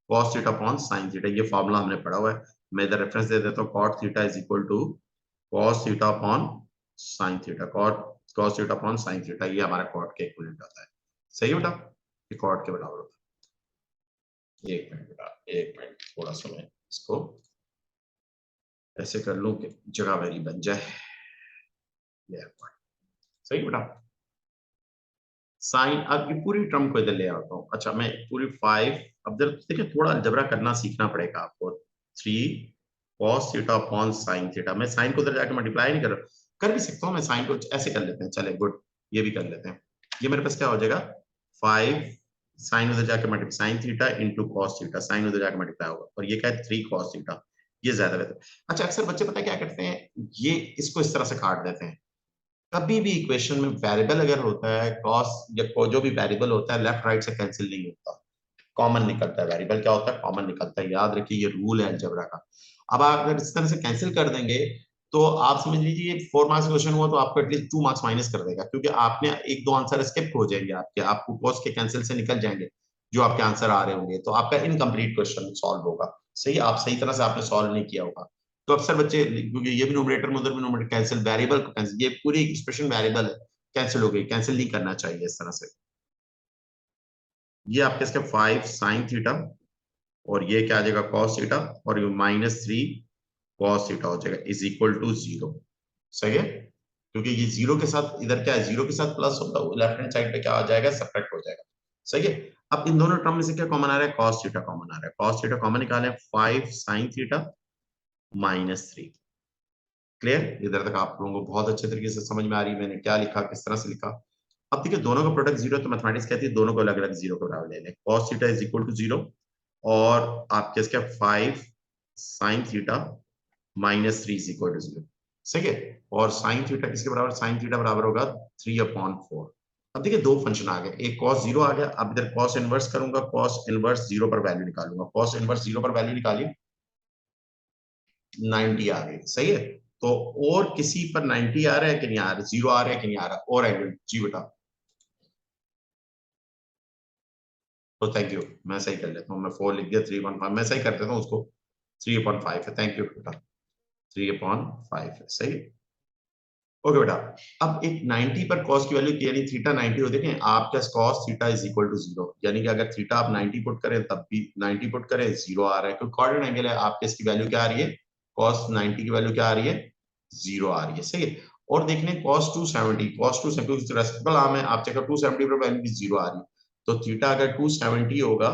cos theta upon sin theta, ये फॉर्मूला हमने पढ़ा हुआ है। मैं इधर रेफरेंस दे देता हूँ, cot theta is equal to cos theta upon sine theta, cos theta upon sine theta, ये हमारा कॉट के इक्विवेलेंट आता है। सही है बेटा, ये कॉट के बराबर होता है। एक मिनट बेटा, एक मिनट, थोड़ा सा मैं इसको ऐसे कर लूं कि जगह मेरी बन जाए। सही बेटा, साइन, अब ये पूरी टर्म को इधर ले आता हूँ। अच्छा, मैं पूरी 5, अब जब देखिए थोड़ा अलजबरा करना सीखना पड़ेगा आपको। 3 cos theta upon sine theta, मैं साइन को उधर जाके मल्टीप्लाई नहीं कर रहा, कर भी सकता हूँ मैं, साइन को ऐसे कर लेते हैं, चले गुड, ये भी कर लेते हैं। ये मेरे पास क्या हो जाएगा, 5 साइन उधर जाके multiply, sine theta into cos theta, sine उधर जाके मल्टीप्लाई होगा, और ये क्या है 3 cos थीटा, ये ज्यादा बेहतर। अच्छा, अक्सर बच्चे पता है क्या करते हैं, ये इसको इस तरह से काट देते हैं। कभी भी इक्वेशन में वेरिएबल अगर होता है, कॉस या जो भी वेरिएबल होता है लेफ्ट राइट से कैंसिल नहीं होता, कॉमन निकलता है। वेरिएबल क्या होता है, कॉमन निकलता है, याद रखिए ये रूल है अलजेब्रा का। अब आप अगर इस तरह से कैंसिल कर देंगे तो आप समझ लीजिए 4 मार्क्स क्वेश्चन हुआ तो आपको एटलीस्ट 2 मार्क्स माइनस कर देगा, क्योंकि आपने एक दो आंसर स्किप हो जाएंगे आपके, आपको कॉस के कैंसिल से निकल जाएंगे जो आपके आंसर आ रहे होंगे, तो आपका इनकम्प्लीट क्वेश्चन सॉल्व होगा। सही, आप सही तरह से आपने सॉल्व नहीं किया होगा। तो अक्सर बच्चे, क्योंकि ये भी नोमिनेटर में उधर भी नोमिनेटर, कैंसिल वेरिएबल को कैंसिल, ये पूरी एक्सप्रेशन वेरिएबल है, कैंसिल हो गई, कैंसिल नहीं करना चाहिए इस तरह से। ये आपके इसके 5 साइन थीटा, और ये क्या आ जाएगा cos थीटा, और ये -3 cos थीटा हो जाएगा, इज इक्वल टू 0। सही है, क्योंकि ये जीरो के साथ, इधर क्या है, जीरो के साथ प्लस होगा, लेफ्ट हैंड साइड पे क्या आ जाएगा, सब्ट्रैक्ट हो जाएगा। सही है, अब इन दोनों टर्म में से क्या कॉमन आ रहा है, cos थीटा कॉमन आ रहा है, cos थीटा कॉमन निकाले, 5 साइन थीटा -3। क्लियर, इधर तक आप लोगों को बहुत अच्छे तरीके से समझ में आ रही है मैंने क्या लिखा, किस तरह से लिखा। अब देखिए दोनों का प्रोडक्ट जीरो, तो मैथमेटिक्स कहती है दोनों को अलग अलग जीरो के बराबर ले लें, cos theta is equal to 0, और आपके इसका 5 sine theta -3 is equal to 0। सही है, और साइन थीटा किसके बराबर, साइन थीटा बराबर होगा 3/4। अब देखिए दो फंक्शन आ गए, एक cos 0 आ गया, अब इधर cos इनवर्स करूंगा, cos इनवर्स 0 पर वैल्यू निकालूंगा, cos इनवर्स 0 पर वैल्यू निकाली 90 आ गई। सही है, तो और किसी पर 90 आ रहा है कि नहीं आ रहा, 0 आ रहा है कि नहीं आ रहा, और एंगल जी बेटा, तो थैंक यू, मैं सही कर लेता हूँ, मैं 4 लिख दिया, 3/5 मैं सही कर देता हूँ उसको, 3/5 है, थैंक यू बेटा, 3/5 है। सही, ओके बेटा। अब एक 90 पर cos की वैल्यू यानी थीटा 90 हो, देखें आपका cos theta is equal to 0, यानी कि अगर थीटा आप 90 पुट करें तब भी 90 पुट करें 0 आ रहा है, क्योंकि कॉर्डिनेट एंगल है, आपके इसकी वैल्यू क्या आ रही है, cos 90 की वैल्यू क्या आ रही है, 0 आ रही है। सही है, और देखने cos 270, cos 270 रेसिप्रोकल आर्म है, आप चेक 270 पर वैल्यू भी 0 आ रही है, तो थीटा अगर 270 होगा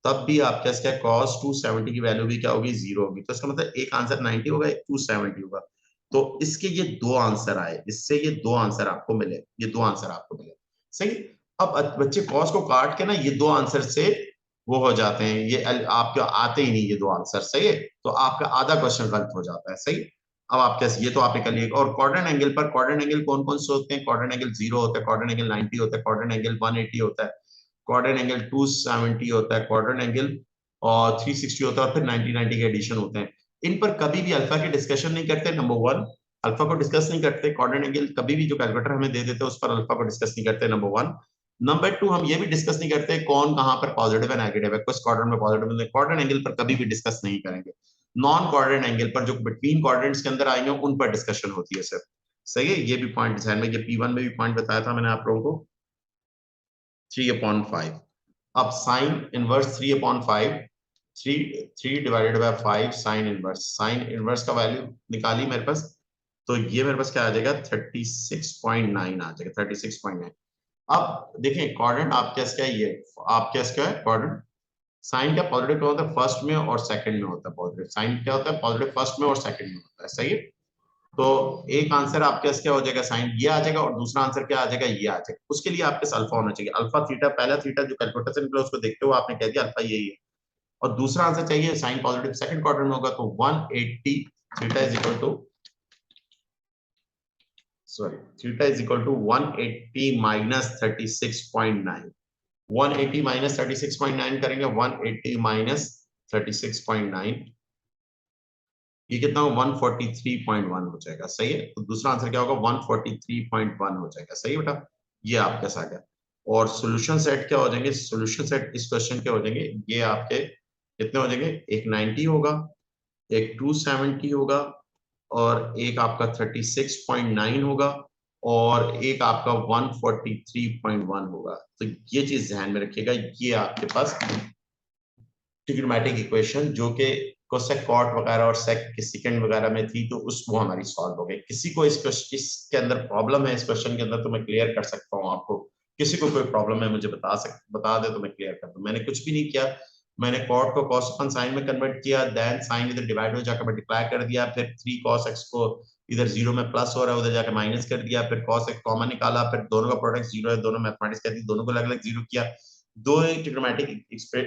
तब भी आपका इसका cos 270 की वैल्यू भी क्या होगी, 0 होगी, तो इसका मतलब एक आंसर 90 होगा, एक 270 होगा। तो इसके ये दो आंसर आए, इससे ये दो आंसर आपको मिले, ये दो आंसर आपको मिले। सही, अब बच्चे कॉस को काट के ना ये दो आंसर से वो हो जाते हैं, ये आपके आते ही नहीं ये दो आंसर। सही है, तो आपका आधा क्वेश्चन गलत हो जाता है। सही, अब आप कैसे, ये तो आपने कर लिया। और क्वाड्रेंट एंगल पर, क्वाड्रेंट एंगल कौन कौन से होते हैं, क्वाड्रेंट एंगल 0 होता है, क्वाड्रेंट एंगल 90 होता है, क्वाड्रेंट एंगल 180 होता है, क्वाड्रेंट एंगल 270 होता है, क्वाड्रेंट एंगल और 360 होता है, और फिर 90 के एडिशन होते हैं। इन पर कभी भी अल्फा की डिस्कशन नहीं करते, नंबर 1, अल्फा को डिस्कस नहीं करते, क्वाड्रेंट एंगल कभी भी जो कैलकुलेटर हमें दे देते हैं उस पर अल्फा को डिस्कस नहीं करते, नंबर 1। नंबर 2, हम ये भी डिस्कस नहीं करते कौन कहां पर पॉजिटिव है नेगेटिव है, कुछ क्वाड्रेंट में पॉजिटिव है, क्वाड्रेंट एंगल पर कभी भी डिस्कस नहीं करेंगे। नॉन क्वाड्रेंट एंगल पर जो बिटवीन क्वाड्रेंट्स के अंदर आएंगे उन पर डिस्कशन होती है सिर्फ। सही है, ये भी पॉइंट ध्यान में, ये P1 में भी पॉइंट बताया था मैंने आप लोगों को, 3/5। अब sine inverse 3/5, 3 divided by 5 sine inverse, sine inverse का वैल्यू निकाली मेरे पास, तो ये मेरे पास क्या आ जाएगा, 36.9 आ जाएगा, 36.9। अब देखें क्वाड्रेंट आपके क्या है, ये आपके क्या है क्वाड्रेंट, साइन क्या पॉजिटिव क्या होता है, फर्स्ट में और सेकंड में होता है पॉजिटिव, साइन क्या होता है पॉजिटिव फर्स्ट में और सेकंड में होता है। सही है, तो एक आंसर आपके पास क्या हो जाएगा, साइन ये आ जाएगा, और दूसरा आंसर क्या आ जाएगा, ये आ जाएगा। उसके लिए आपके पास अल्फा होना चाहिए, अल्फा थीटा, पहला थीटा जो कैलकुलेटर से निकला उसको देखते हुए आपने कह दिया अल्फा यही है, और दूसरा आंसर चाहिए साइन पॉजिटिव सेकंड क्वाड्रेंट में होगा, तो 180 theta is equal to, sorry, theta is equal to 180 minus 36.9, 180 minus 36.9 करेंगे, 180 माइनस 36.9, ये कितना हो, 143.1 हो जाएगा। सही है, तो दूसरा आंसर क्या होगा, 143.1 हो जाएगा। सही बेटा, ये आपके साथ आ गया। और सॉल्यूशन सेट क्या हो जाएंगे, सॉल्यूशन सेट इस क्वेश्चन के हो जाएंगे, ये आपके कितने हो जाएंगे, एक 90 होगा, एक 270 होगा, और एक आपका 36.9 होगा और एक आपका 143.1 होगा। तो ये चीज ध्यान में रखिएगा, ये आपके पास ट्रिग्नोमेट्रिक इक्वेशन जो कि कोसेक कॉट वगैरह और सेक के सेकंड वगैरह में थी, तो वो हमारी सॉल्व हो गई। किसी को इसके अंदर प्रॉब्लम है, इस क्वेश्चन के अंदर, तो मैं क्लियर कर सकता हूँ आपको। किसी को कोई प्रॉब्लम है मुझे बता दे तो मैं क्लियर कर दूं। मैंने कुछ भी नहीं किया, मैंने कॉट को कॉस अपन साइन में कन्वर्ट किया, देन साइन इधर डिवाइड हो जाकर मल्टीप्लाई कर दिया, फिर 3 cos x को इधर जीरो में प्लस हो रहा है उधर जाकर माइनस कर दिया, फिर cos x कॉमन निकाला, फिर दोनों का प्रोडक्ट जीरो है, दोनों मैथमेटिक्स कहती है, दोनों को अलग अलग जीरो किया, दो ट्रिग्नोमेट्रिक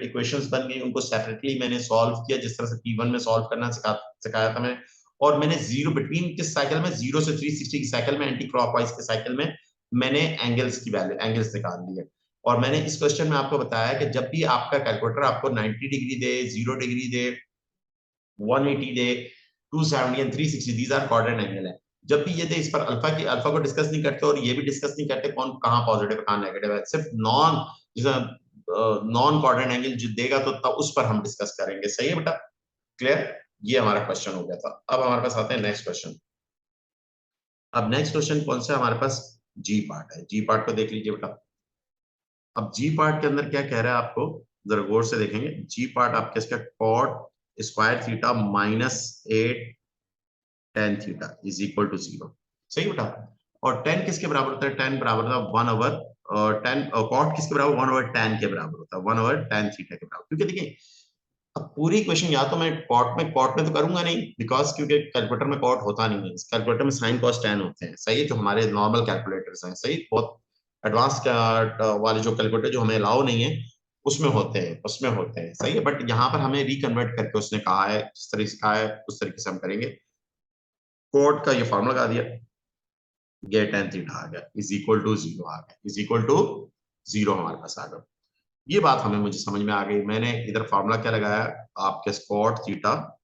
इक्वेशंस बन गई, उनको सेपरेटली मैंने सॉल्व किया जिस तरह से P1 में सॉल्व करना सिखाया था मैंने। और मैंने जीरो बिटवीन किस साइकिल में, 0 से 360 की साइकिल में, एंटी क्लॉकवाइज के साइकिल में मैंने एंगल्स की वैल्यू एंगल्स निकाल लिए। और मैंने इस क्वेश्चन में आपको बताया कि जब भी आपका कैलकुलेटर आपको 90 डिग्री दे, 0 डिग्री दे, 180 दे, 270 and 360, these are quadrant angle है। जब भी ये दे, इस पर अल्फा को डिस्कस नहीं करते और ये भी डिस्कस नहीं करते कौन कहां पॉजिटिव कहां नेगेटिव है, सिर्फ नॉन क्वाड्रेंट एंगल जो देगा तो तब उस पर हम डिस्कस करेंगे। सही है बेटा, क्लियर? ये हमारा क्वेश्चन हो गया था। अब हमारे पास आते हैं नेक्स्ट क्वेश्चन। अब नेक्स्ट क्वेश्चन कौन सा हमारे पास? जी पार्ट है। जी पार्ट को देख लीजिए बेटा। अब जी पार्ट के अंदर क्या कह रहा है आपको, जरा गौर से देखेंगे। जी पार्ट आपके इसका cot square theta minus 8 tan theta is equal to 0। सही बेटा? और tan किसके बराबर होता है? tan बराबर होता है 1 ओवर tan, कॉट किसके बराबर? 1 ओवर tan के बराबर होता है, 1 ओवर tan थीटा के बराबर। क्योंकि देखिए अब पूरी इक्वेशन या तो मैं कॉट में तो करूंगा नहीं, बिकॉज क्योंकि कैलकुलेटर में कॉट होता नहीं है, कैलकुलेटर में साइन कॉस टैन होते हैं। सही है, जो हमारे नॉर्मल कैलकुलेटर्स हैं, सही, बहुत एडवांस वाले जो कैलकुलेटर जो हमें अलाउ नहीं है उसमें होते हैं। सही है, बट यहाँ पर हमें रिकन्वर्ट करके उसने कहा है, जिस तरीके से कहा है उस तरीके से हम करेंगे। कोट का ये फॉर्मूला लगा दिया, ये tan थीटा आ गया इज इक्वल टू 0 आ गया, इज इक्वल टू 0 हमारे पास आ गया। ये बात हमें मुझे समझ में आ गई। मैंने इधर फॉर्मूला क्या लगाया, आपके cot theta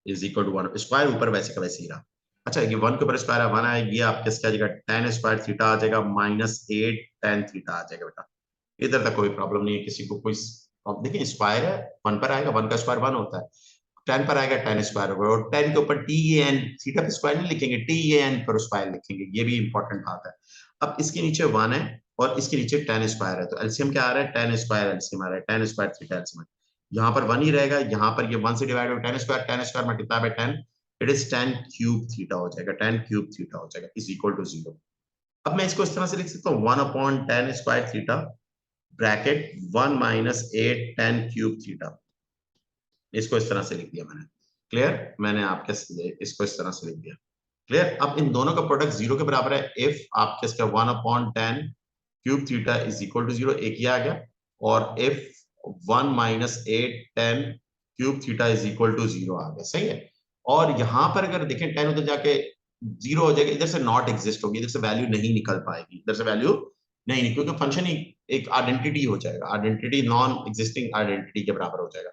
is equal to 1 square, ऊपर वैसे का वैसे ही रहा। अच्छा, ये 1 के ऊपर स्क्वायर है 1 है, ये आपके क्या आ जाएगा, tan स्क्वायर थीटा आ जाएगा माइनस 8 tan थीटा आ जाएगा बेटा। इधर तक कोई प्रॉब्लम नहीं है किसी को, कोई देखिए स्क्वायर है 1 पर आएगा, 1 का स्क्वायर 1 होता है, 10 पर आएगा tan स्क्वायर होगा, और 10 के ऊपर टी ए एन, थीटा पे स्क्वायर नहीं लिखेंगे, टी ए एन पर स्क्वायर लिखेंगे, ये भी इंपॉर्टेंट बात है। अब इसके नीचे 1 है और इसके नीचे tan स्क्वायर है, तो एलसीएम क्या आ रहा है, tan स्क्वायर एलसीएम आ रहा है, tan स्क्वायर थीटा एलसीएम। यहाँ पर 1 ही रहेगा, यहाँ पर ये 1 से डिवाइड हो tan square multiply by 10, it is tan cube theta हो जाएगा, tan क्यूब थीटा हो जाएगा इज इक्वल टू 0। अब मैं इसको इस तरह से लिख सकता हूँ 1 upon tan square theta bracket 1 minus 8 tan cube theta. इसको इस तरह से लिख दिया मैंने, क्लियर? मैंने आपके इसको इस तरह से लिख दिया, क्लियर? अब इन दोनों का प्रोडक्ट 0 के बराबर है इफ आपके इसका 1 upon tan cube theta is equal to 0, एक ही आ गया, और if 1 minus 8 tan cube theta is equal to 0 आ गया। सही है, और यहां पर अगर देखें tan उधर जाके 0 हो जाएगा, इधर से नॉट एग्जिस्ट होगी, इधर से वैल्यू नहीं निकल पाएगी, इधर से वैल्यू नहीं, क्योंकि फंक्शन ही एक आइडेंटिटी हो जाएगा, आइडेंटिटी नॉन एग्जिस्टिंग आइडेंटिटी के बराबर हो जाएगा,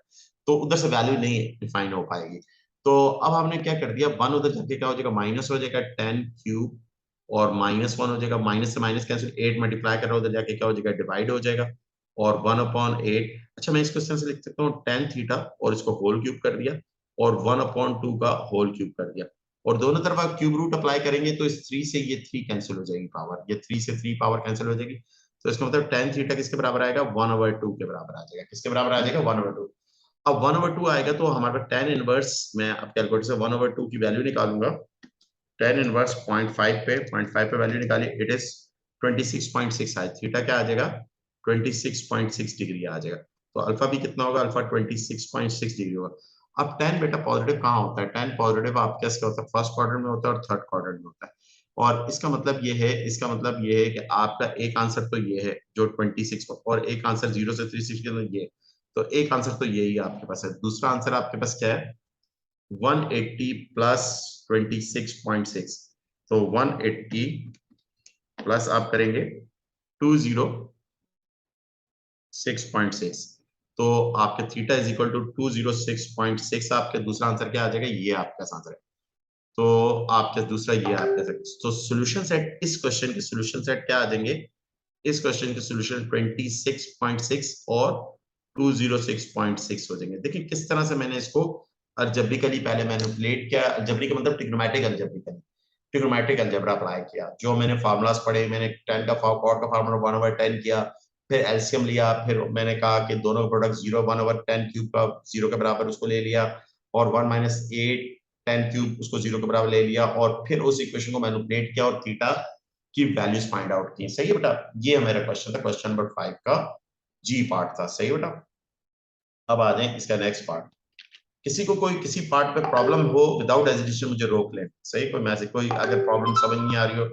तो उधर से वैल्यू नहीं डिफाइन हो पाएगी। तो अब हमने क्या कर दिया, 1 उधर जाके क्या हो जाएगा, माइनस हो जाएगा tan क्यूब, और माइनस 1 हो जाएगा, माइनस से माइनस कैंसिल, 8 मल्टीप्लाई कर रहा हूं उधर जाके क्या हो जाएगा, डिवाइड हो जाएगा, और 1 अपॉन 8। अच्छा, मैं इसको इस तरह से लिख सकता हूँ tan थीटा और इसको होल क्यूब कर दिया, और 1 अपॉन 2 का होल क्यूब कर दिया, और दोनों तरफ आप क्यूब रूट अप्लाई करेंगे तो इस 3 से ये 3 कैंसिल हो जाएगी पावर, ये 3 से 3 पावर कैंसिल हो जाएगी, तो इसका मतलब tan थीटा किसके बराबर आएगा, 1/2 के बराबर आ जाएगा। किसके बराबर आ जाएगा, 1/2। अब 1/2 आएगा तो हमारे पास tan इनवर्स, मैं अब कैलकुलेटर से 1/2 की वैल्यू निकालूंगा, tan इनवर्स 0.5 पे वैल्यू निकाली, इट इज 26.6 है, थीटा क्या आ जाएगा, 26.6 डिग्री आ जाएगा, तो अल्फा भी कितना होगा, अल्फा 26.6 डिग्री होगा। अब tan बेटा पॉजिटिव कहाँ होता है, tan पॉजिटिव आपके क्या होता है, फर्स्ट क्वाड्रेंट में होता है और थर्ड क्वाड्रेंट में होता है, और इसका मतलब ये है कि आपका एक आंसर तो ये है जो 26, और एक आंसर 0 से 360 तो ये, तो एक आंसर तो यही आपके पास है। दूसरा आंसर आपके पास क्या है, 180 प्लस 26.6, तो 180 प्लस आप करेंगे 206.6, तो आपके थीटा इज इक्वल टू 206.6, आपके दूसरा आंसर क्या आ जाएगा, ये आपका आंसर है। तो आपके दूसरा ये आपका, तो सॉल्यूशन सेट, इस क्वेश्चन के सॉल्यूशन सेट क्या आ जाएंगे, इस क्वेश्चन के सॉल्यूशन 26.6 और 206.6 हो जाएंगे। देखिए किस तरह से मैंने इसको अलजेब्रिकली पहले मैनिपुलेट किया, अलजेब्रिक मतलब trigonometric algebraically, trigonometric algebra apply किया, जो मैंने फार्मूलाज पढ़े, मैंने tan का कॉट का फार्मूला 1/10 किया, फिर एलसीएम लिया, फिर मैंने कहा कि दोनों प्रोडक्ट 0 1/10 क्यूब का 0 के बराबर उसको ले लिया, और 1 - 8 10 क्यूब उसको 0 के बराबर ले लिया, और फिर उस इक्वेशन को मैनिपुलेट किया और थीटा की वैल्यूज फाइंड आउट की। सही है बेटा, ये मेरा क्वेश्चन था, क्वेश्चन नंबर 5 का जी पार्ट था। सही है बेटा, अब आ जाए इसका नेक्स्ट पार्ट। किसी को कोई किसी पार्ट पे प्रॉब्लम हो, विदाउट हेजिटेशन मुझे रोक लें। सही, कोई मैसेज, कोई अगर प्रॉब्लम समझ नहीं आ रही हो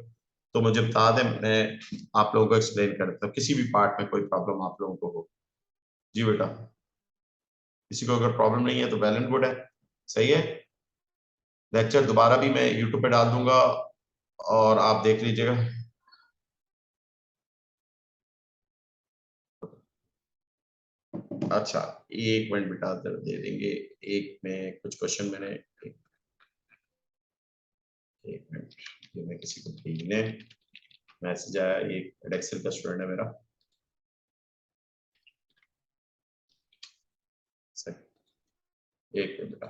तो मुझे बता दें, मैं आप लोगों को एक्सप्लेन कर देता हूँ, किसी भी पार्ट में कोई प्रॉब्लम आप लोगों को हो। जी बेटा, किसी को अगर प्रॉब्लम नहीं है तो वेल एंड गुड है। सही है, लेक्चर दोबारा भी मैं यूट्यूब पे डाल दूंगा और आप देख लीजिएगा। अच्छा, एक मिनट बेटा दे देंगे, एक में कुछ क्वेश्चन मैंने, एक मिनट, ये मैं किसी को भेजने मैसेज आया, एक एडेक्सेल का स्टूडेंट है मेरा। एक मिनट बेटा,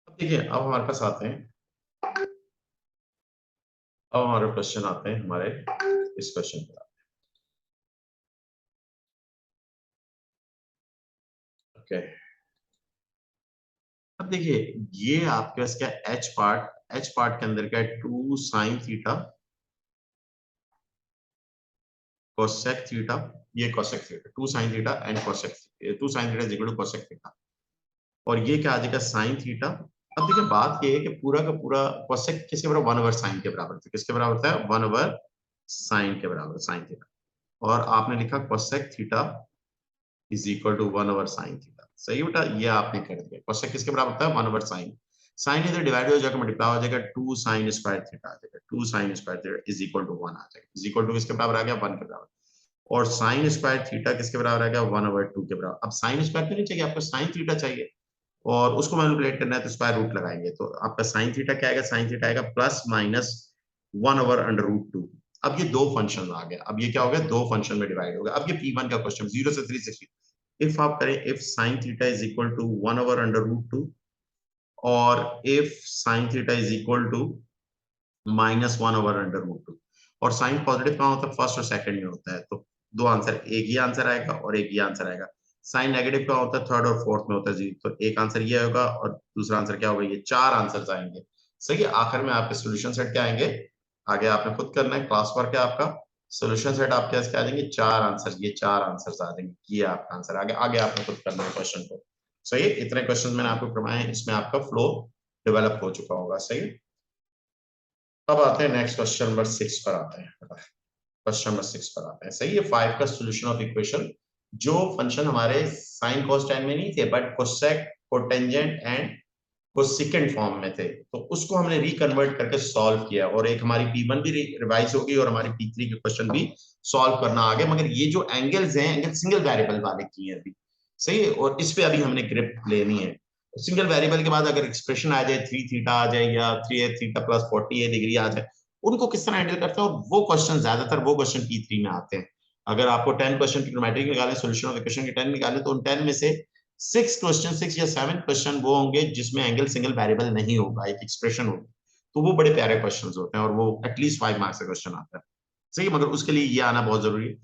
अब देखिए, अब हमारे पास आते हैं, अब हमारे क्वेश्चन आते हैं हमारे इस क्वेश्चन पर। ओके, अब देखिए, ये आपके पास क्या, एच पार्ट के अंदर क्या है, 2 साइन थीटा कोसेक थीटा, ये cosec theta, 2 sine theta and cosec, 2 sine theta is equal to cosec theta, और ये क्या आ जाएगा, साइन थीटा। अब देखिए, बात ये है कि पूरा का पूरा कोसेक किसके बराबर, 1/sin के बराबर था, किसके बराबर था, 1/sin के बराबर, साइन थीटा, और आपने लिखा cosec theta is equal to 1/sin theta. सही बेटा, ये आपने कर दिया, कोसेक किसके बराबर था, 1/sin, साइन इधर डिवाइड हो जाएगा, मल्टीप्लाई हो जाएगा, 2 sin स्क्वायर थीटा आ जाएगा, 2 sin square theta is equal to 1 आ जाएगा, इज इक्वल टू किसके बराबर आ गया, 1 के बराबर, और साइन स्क्वायर थीटा किसके बराबर आ गया, 1/2 के बराबर। अब साइन स्क्वायर तो नहीं चाहिए आपको, साइन थीटा चाहिए, और उसको मैनिपुलेट करना है तो स्क्वायर रूट लगाएंगे, तो आपका साइन थीटा क्या आएगा, साइन थीटा आएगा प्लस माइनस 1/√2। अब ये दो फंक्शन आ गए, अब ये क्या हो गया, दो फंक्शन में डिवाइड हो गया। अब ये P1 का क्वेश्चन 0 से 360, इफ आप करें, if sine theta is equal to 1/√2 और if sine theta is equal to -1/√2, और साइन पॉजिटिव कहाँ होता है, फर्स्ट और सेकंड में होता है, तो दो आंसर, एक ही आंसर आएगा और एक ही आंसर आएगा। साइन नेगेटिव का होता है थर्ड और फोर्थ में होता है जी, तो एक आंसर ये होगा और दूसरा आंसर क्या होगा, ये चार आंसर्स आएंगे। सही है, आखिर में आपके सोल्यूशन सेट क्या आएंगे, आगे आपने खुद करना है, क्लास वर्क है आपका, सोल्यूशन सेट आपके क्या आ जाएंगे, चार आंसर, ये चार आंसर्स आ जाएंगे, ये आपका आंसर आगे आगे आपने खुद करना है क्वेश्चन को। सही है, इतने क्वेश्चन मैंने आपको करवाए हैं, इसमें आपका फ्लो डेवलप हो चुका होगा। सही है, अब आते हैं नेक्स्ट क्वेश्चन नंबर 6 पर आते हैं, क्वेश्चन नंबर 6 पर आते हैं। सही है, 5 का सोल्यूशन ऑफ इक्वेशन, जो फंक्शन हमारे साइन कोस tan में नहीं थे but cosec cotangent and cosecant form में थे, तो उसको हमने रिकन्वर्ट करके सॉल्व किया, और एक हमारी P1 भी रिवाइज होगी और हमारी P3 के क्वेश्चन भी सॉल्व करना आ गया, मगर ये जो एंगल्स हैं, एंगल सिंगल वेरिएबल वाले की है अभी। सही है, और इस पे अभी हमने ग्रिप लेनी है। सिंगल वेरिएबल के बाद अगर एक्सप्रेशन आ जाए 3 थीटा आ जाए या 3 थीटा प्लस 40 डिग्री आ जाए, उनको किस तरह हैंडल करते हैं, और वो क्वेश्चन ज्यादातर वो क्वेश्चन P3 में आते हैं। अगर आपको 10 क्वेश्चन ट्रिग्नोमेट्री निकालें, सोल्यूशन ऑफ इक्वेशन के 10 निकालें, तो उन 10 में से 6 या 7 क्वेश्चन वो होंगे जिसमें एंगल सिंगल वेरिएबल नहीं होगा, एक एक्सप्रेशन होगी, तो वो बड़े प्यारे क्वेश्चन होते हैं और वो एटलीस्ट 5 मार्क्स का क्वेश्चन आता है। सही है, मगर उसके लिए ये आना बहुत जरूरी है।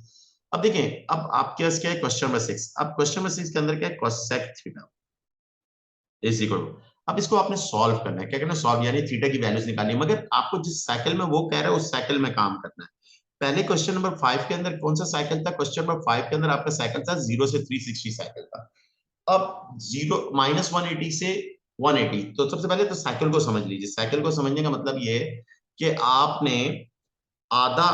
अब देखें, अब आपके पास क्या है, क्वेश्चन नंबर 6, अब क्वेश्चन नंबर 6 के अंदर क्या है, cosec theta is equal to, अब इसको आपने सॉल्व करना है, क्या करना है, सॉल्व, यानी थीटा की वैल्यूज निकालनी है, मगर आपको जिस साइकिल में वो कह रहा है उस साइकिल में काम करना है। पहले क्वेश्चन नंबर 5 के अंदर कौन सा साइकिल था, क्वेश्चन नंबर 5 के अंदर आपका साइकिल था 0 से 360 साइकिल था। अब 0 -180 से 180, तो सबसे पहले तो साइकिल को समझ लीजिए। साइकिल को समझने का मतलब ये है कि आपने आधा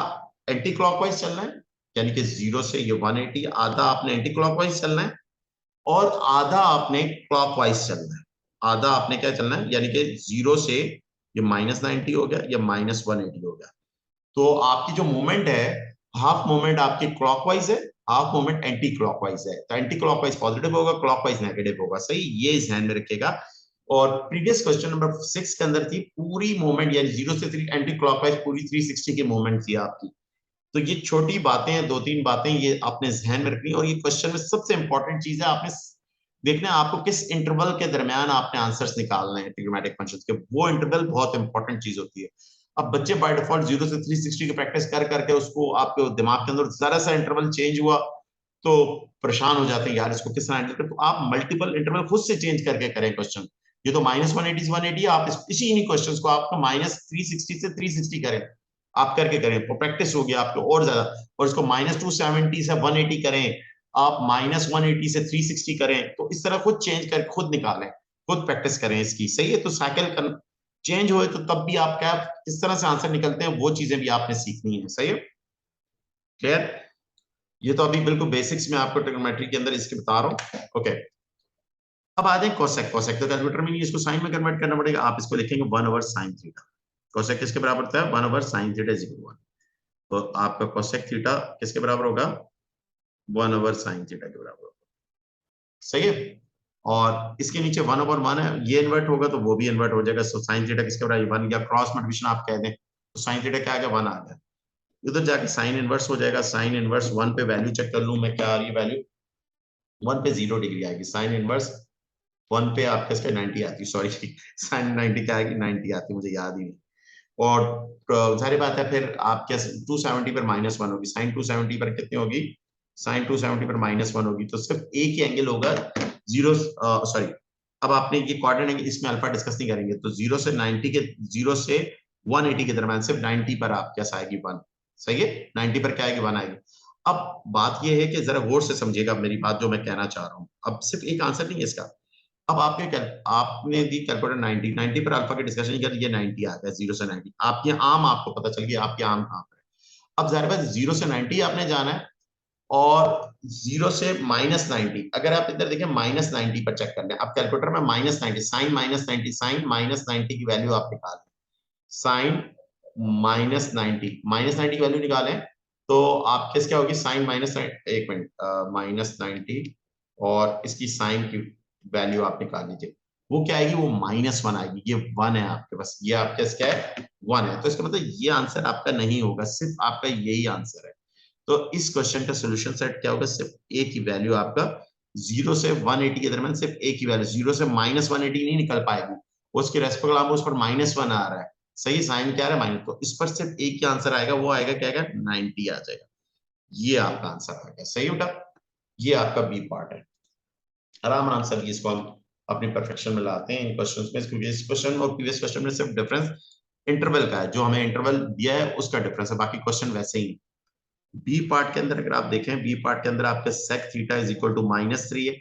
एंटी क्लॉकवाइज चलना है, यानी कि 0 से ये 180, आधा आपने एंटी क्लॉकवाइज चलना है, और आधा आपने क्लॉकवाइज चलना है। आधा आपने क्या चलना है, यानी कि 0 से ये -90 हो गया या -180 हो गया, तो आपकी जो मूवमेंट है, हाफ मूवमेंट आपकी क्लॉकवाइज है, हाफ मूवमेंट एंटी क्लॉकवाइज है, तो एंटी क्लॉकवाइज पॉजिटिव होगा, क्लॉकवाइज नेगेटिव होगा। सही, ये ध्यान में रखिएगा। और प्रीवियस क्वेश्चन नंबर 6 के अंदर थी पूरी मूवमेंट, यानी 0 से 3 एंटी क्लॉकवाइज पूरी 360 की मूवमेंट थी आपकी, तो ये छोटी बातें हैं, 2-3 बातें ये आपने जहन में रखनी, और ये क्वेश्चन में सबसे इंपॉर्टेंट चीज है, आपने देखना है आपको किस इंटरवल के दरमियान आपने आंसर्स निकालने हैं ट्रिग्नोमेट्रिक फंक्शंस के, वो इंटरवल बहुत इंपॉर्टेंट चीज होती है। अब बच्चे बाय डिफॉल्ट 0 से 360 की प्रैक्टिस कर करके उसको आपके दिमाग के अंदर जरा सा इंटरवल चेंज हुआ तो परेशान हो जाते हैं, यार इसको किस तरह हैंडल करें। तो आप मल्टीपल इंटरवल खुद से चेंज करके करें क्वेश्चन। ये तो -180 से 180, आप इसी ही क्वेश्चंस को आपका -360 से 360 करें, आप करके करें तो प्रैक्टिस होगी आपको और ज्यादा। और इसको -270 से 180 करें, आप -180 से 360 करें, तो इस तरह खुद चेंज कर खुद निकालें, खुद प्रैक्टिस करें इसकी, सही है। तो साइकिल चेंज हुए तो तब भी आपका किस तरह से आंसर निकलते हैं वो चीजें भी आपने सीखनी है, सही है, क्लियर। ये तो अभी बिल्कुल बेसिक्स में आपको ट्रिग्नोमेट्री के अंदर इसके बता रहा हूँ, ओके। अब आ जाए कोसेक। कोसेक तो कैलकुलेटर में नहीं, इसको साइन में कन्वर्ट करना पड़ेगा, आप इसको लिखेंगे 1/sin थीटा। कोसेक किसके बराबर होता है, 1/sin थीटा इज इक्वल 1। तो आपका कोसेक थीटा किसके बराबर होगा, 1/sin थीटा के बराबर होगा, सही है। और इसके नीचे 1/1 है, ये इन्वर्ट होगा तो वो भी इन्वर्ट हो जाएगा। सो साइन थीटा किसके बराबर 1, या क्रॉस मल्टीप्लिकेशन आप कह दें, तो साइन थीटा क्या आ गया, 1 आ गया। उधर जाके साइन इनवर्स हो जाएगा, साइन इनवर्स 1 पे वैल्यू चेक कर लूं मैं, क्या आ रही है वैल्यू, 1 पे 0 डिग्री आएगी, साइन इनवर्स 1 पे आपके इसका 90 आती है, सॉरी साइन 90 क्या आएगी, 90 आती है, मुझे याद ही नहीं। और जाहिर बात है फिर आप क्या 270 पर -1 होगी, साइन 270 पर कितनी होगी, साइन 270 पर -1 होगी, तो सिर्फ एक ही एंगल होगा, जीरो, सॉरी, अब आपने ये क्वाड्रेंट एंगल, इसमें अल्फा डिस्कस नहीं करेंगे, तो 0 से 90 के 0 से 180 के दरम्यान सिर्फ 90 पर आप क्या आएगी 1, सही है, 90 पर क्या आएगी 1 आएगी। अब बात यह है कि जरा गौर से समझिएगा मेरी बात जो मैं कहना चाह रहा हूं, अब सिर्फ एक आंसर नहीं है इसका। अब आपने दी कैलकुलेटर 90 पर अल्फा की डिस्कशन कर, ये 90 आ गया 0 से 90, आपके आम आपको पता चल गया आपके आम कहां पर है। अब जाहिर बात 0 से 90 आपने जाना है, और 0 से -90, अगर आप इधर देखें -90 पर चेक कर लें, अब कैलकुलेटर में -90, साइन -90, साइन -90 की वैल्यू आप निकालें, साइन -90 की वैल्यू निकालें, तो आपके क्या होगी, साइन एक मिनट, -90 और इसकी साइन की वैल्यू आप निकाल लीजिए, वो क्या आएगी, वो -1 आएगी, ये 1 है आपके पास, ये आपके पास क्या है 1 है, तो इसका मतलब ये आंसर आपका नहीं होगा, सिर्फ आपका यही आंसर है। तो इस क्वेश्चन का सोल्यूशन सेट क्या होगा, सिर्फ एक ही वैल्यू आपका 0 से 180 के दरमियान सिर्फ एक ही वैल्यू, 0 से -180 नहीं निकल पाएगी, उसके रेस्पेक्ट आप उस पर -1 आ रहा है, सही, साइन क्या है माइनस, तो इस पर सिर्फ एक ही आंसर आएगा, वो आएगा क्या आएगा 90 आ जाएगा, ये आपका आंसर आ गया, सही बेटा। ये आपका बी पार्ट है, आराम आराम से इसको हम अपनी परफेक्शन में लाते हैं इन क्वेश्चंस में, क्योंकि इस क्वेश्चन और प्रीवियस क्वेश्चन में सिर्फ डिफरेंस इंटरवल का है, जो हमें इंटरवल दिया है उसका डिफरेंस है, बाकी क्वेश्चन वैसे ही। बी पार्ट के अंदर अगर आप देखें, बी पार्ट के अंदर आपका sec theta is equal to -3 है,